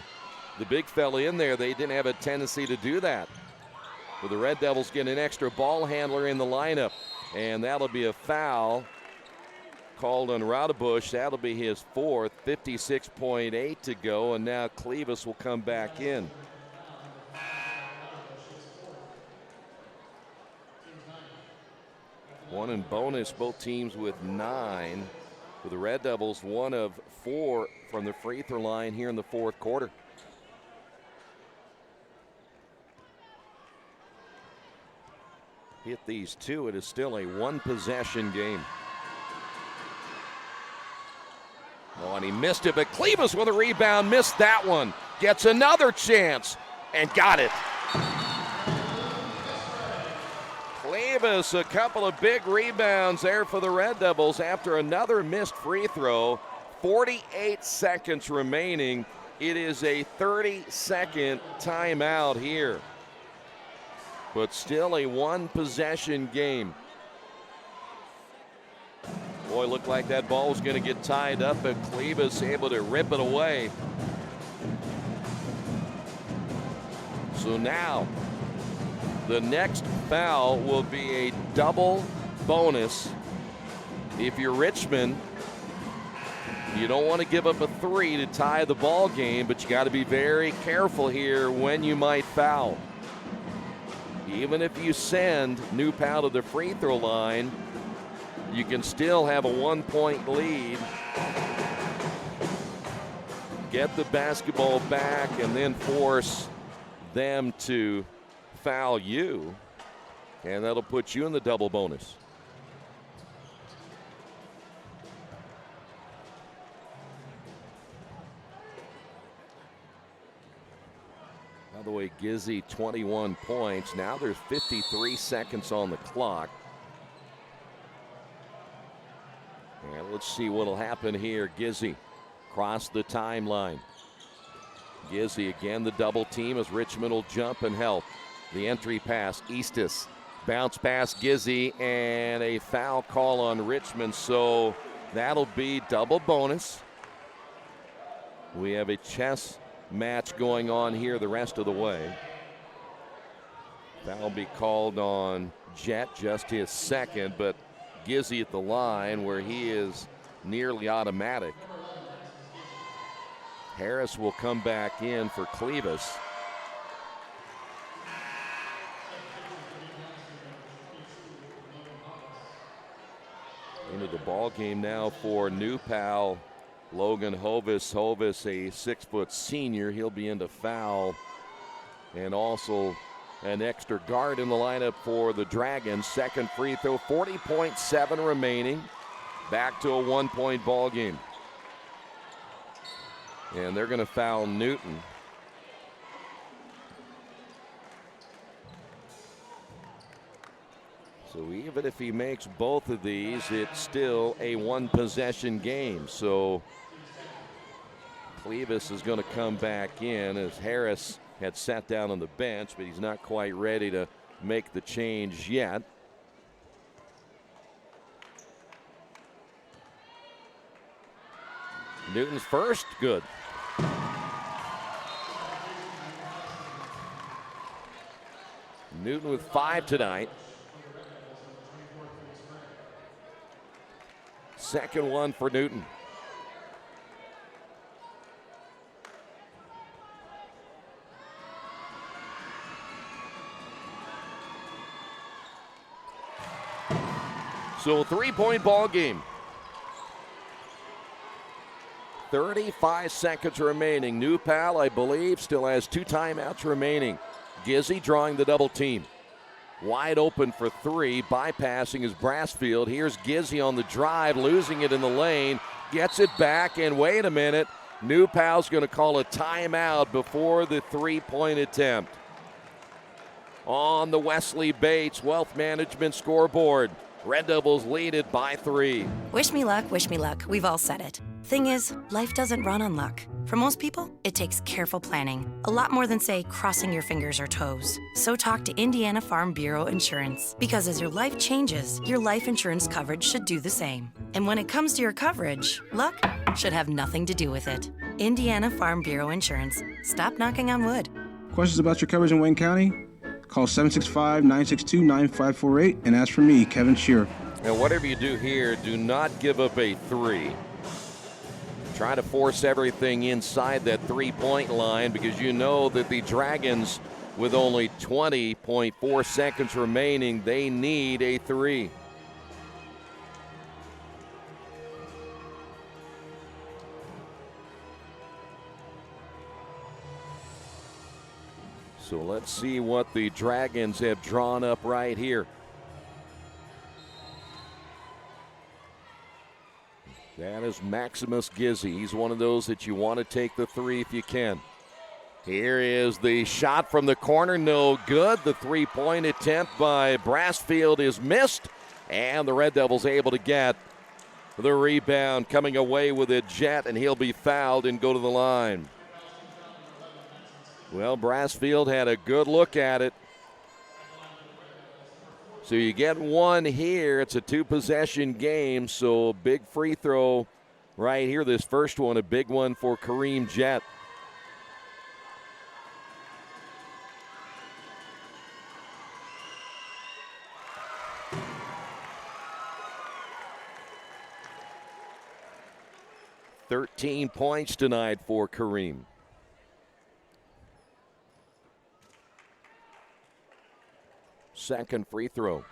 the big fella in there, they didn't have a tendency to do that. But the Red Devils get an extra ball handler in the lineup, and that'll be a foul called on Raudebusch. That'll be his 4th, 56.8 to go, and now Clevis will come back in. One in bonus, both teams with 9. For the Red Devils, 1 of 4 from the free throw line here in the 4th quarter. Hit these 2, it is still a 1-possession game. Oh, and he missed it, but Clevis with a rebound, missed that one. Gets another chance and got it. Clevis, a couple of big rebounds there for the Red Devils after another missed free throw. 48 seconds remaining. It is a 30-second timeout here. But still a 1-possession game. Boy, looked like that ball was going to get tied up, but Clevis able to rip it away. So now the next foul will be a double bonus. If you're Richmond, you don't want to give up a 3 to tie the ball game, but you got to be very careful here when you might foul. Even if you send New Pal to the free throw line, you can still have a 1-point lead. Get the basketball back and then force them to foul you, and that'll put you in the double bonus. By the way, Gizzy 21 points. Now there's 53 seconds on the clock. And let's see what'll happen here. Gizzy cross the timeline. Gizzy again, the double team as Richmond will jump and help. The entry pass, Eastis. Bounce pass, Gizzy, and a foul call on Richmond. So that'll be double bonus. We have a chess match going on here the rest of the way. That'll be called on Jet, just his 2nd, but Gizzy at the line where he is nearly automatic. Harris will come back in for Clevis. Into the ball game now for New Pal, Logan Hovis. Hovis, a 6-foot senior. He'll be into foul. And also an extra guard in the lineup for the Dragons. Second free throw, 40.7 remaining. Back to a 1-point ball game. And they're going to foul Newton. So even if he makes both of these, it's still a 1-possession game. So Clevis is going to come back in as Harris had sat down on the bench, but he's not quite ready to make the change yet. Newton's first, good. Newton with 5 tonight. Second one for Newton. So 3-point ball game. 35 seconds remaining. New Pal, I believe, still has 2 timeouts remaining. Gizzy drawing the double team. Wide open for 3, bypassing is Brassfield. Here's Gizzy on the drive, losing it in the lane. Gets it back, and wait a minute. New Pal's going to call a timeout before the 3-point attempt. On the Wesley Bates Wealth Management scoreboard, Red Devils lead it by 3. Wish me luck, we've all said it. Thing is, life doesn't run on luck. For most people, it takes careful planning. A lot more than, say, crossing your fingers or toes. So talk to Indiana Farm Bureau Insurance. Because as your life changes, your life insurance coverage should do the same. And when it comes to your coverage, luck should have nothing to do with it. Indiana Farm Bureau Insurance. Stop knocking on wood. Questions about your coverage in Wayne County? Call 765-962-9548 and ask for me, Kevin Shearer. And whatever you do here, do not give up a 3. Try to force everything inside that 3-point line because you know that the Dragons, with only 20.4 seconds remaining, they need a 3. So let's see what the Dragons have drawn up right here. That is Maximus Gizzi. He's one of those that you want to take the 3 if you can. Here is the shot from the corner. No good. The 3-point attempt by Brassfield is missed. And the Red Devils able to get the rebound, coming away with it, Jet, and he'll be fouled and go to the line. Well, Brassfield had a good look at it. So you get 1 here. It's a 2-possession game, so big free throw right here. This first one, a big one for Kareem Jet. "13 points tonight for Kareem." Second free throw.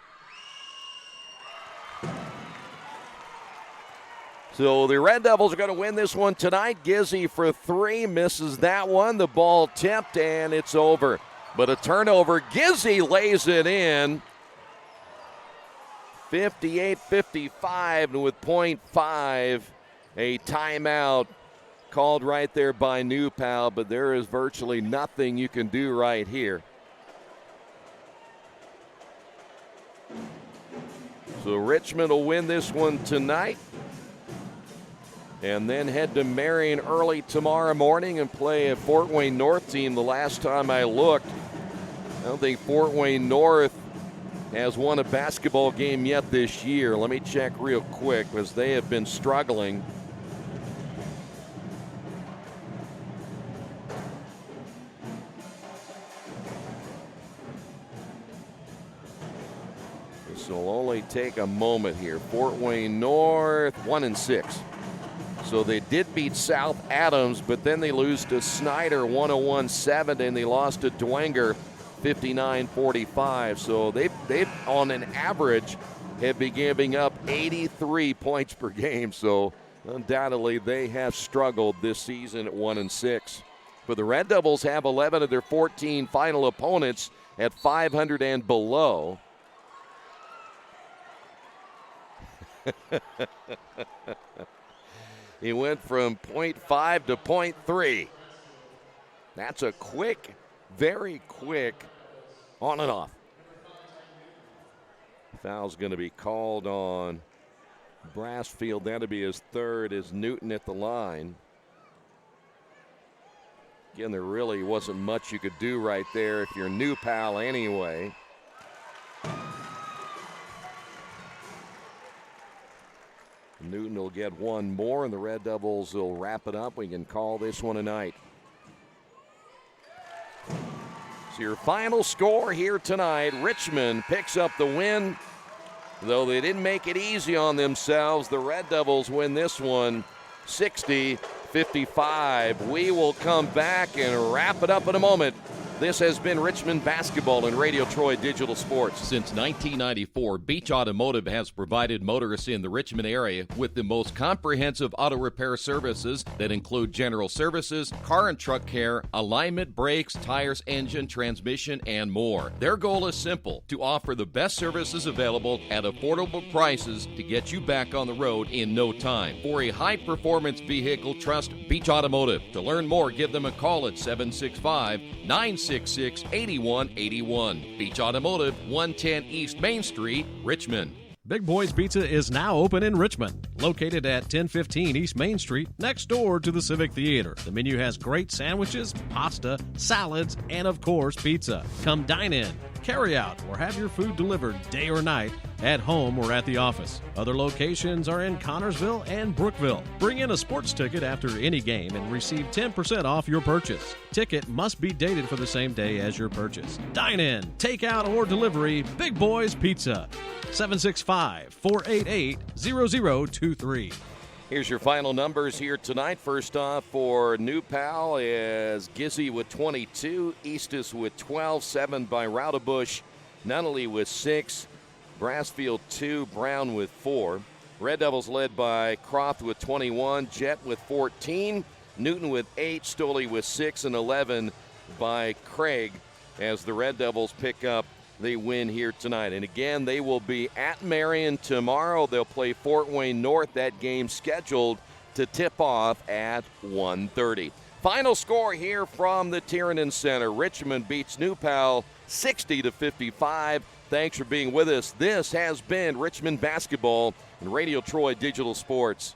So the Red Devils are going to win this one tonight. Gizzi for 3, misses that one. The ball tipped, and it's over. But a turnover. Gizzi lays it in. 58-55, and with .5, a timeout called right there by New Pal, but there is virtually nothing you can do right here. So Richmond will win this one tonight and then head to Marion early tomorrow morning and play a Fort Wayne North team. The last time I looked, I don't think Fort Wayne North has won a basketball game yet this year. Let me check real quick because they have been struggling. This will only take a moment here. Fort Wayne North, 1-6. So they did beat South Adams, but then they lose to Snyder 101-7, and they lost to Dwenger 59-45. So they've on an average have been giving up 83 points per game. So undoubtedly they have struggled this season at 1-6. But the Red Devils have 11 of their 14 final opponents at 500 and below. He went from .5 to .3. That's a quick, very quick on and off. Foul's going to be called on Brassfield. That'll be his third as Newton at the line. Again, there really wasn't much you could do right there if you're New Pal anyway. Newton will get one more, and the Red Devils will wrap it up. We can call this one a night. So your final score here tonight, Richmond picks up the win. Though they didn't make it easy on themselves, the Red Devils win this one 60-55. We will come back and wrap it up in a moment. This has been Richmond Basketball and Radio Troy Digital Sports. Since 1994, Beach Automotive has provided motorists in the Richmond area with the most comprehensive auto repair services that include general services, car and truck care, alignment, brakes, tires, engine, transmission, and more. Their goal is simple: to offer the best services available at affordable prices to get you back on the road in no time. For a high-performance vehicle, trust Beach Automotive. To learn more, give them a call at 765-966-8181. Beach Automotive, 110 East Main Street, Richmond. Big Boys Pizza is now open in Richmond, located at 1015 East Main Street, next door to the Civic Theater. The menu has great sandwiches, pasta, salads, and of course, pizza. Come dine in, carry out, or have your food delivered day or night, at home or at the office. Other locations are in Connorsville and Brookville. Bring in a sports ticket after any game and receive 10% off your purchase. Ticket must be dated for the same day as your purchase. Dine in, take out, or delivery, Big Boys Pizza. 765-488-0023. Here's your final numbers here tonight. First off for New Pal is Gizzy with 22, Eastus with 12, 7 by Roudabush, Nunnally with 6, Brassfield 2, Brown with 4. Red Devils led by Croft with 21, Jet with 14, Newton with 8, Stoley with 6, and 11 by Craig as the Red Devils pick up the win here tonight. And again, they will be at Marion tomorrow. They'll play Fort Wayne North. That game scheduled to tip off at 1:30. Final score here from the Tiernan Center. Richmond beats New Pal 60-55. Thanks for being with us. This has been Richmond Basketball and Radio Troy Digital Sports.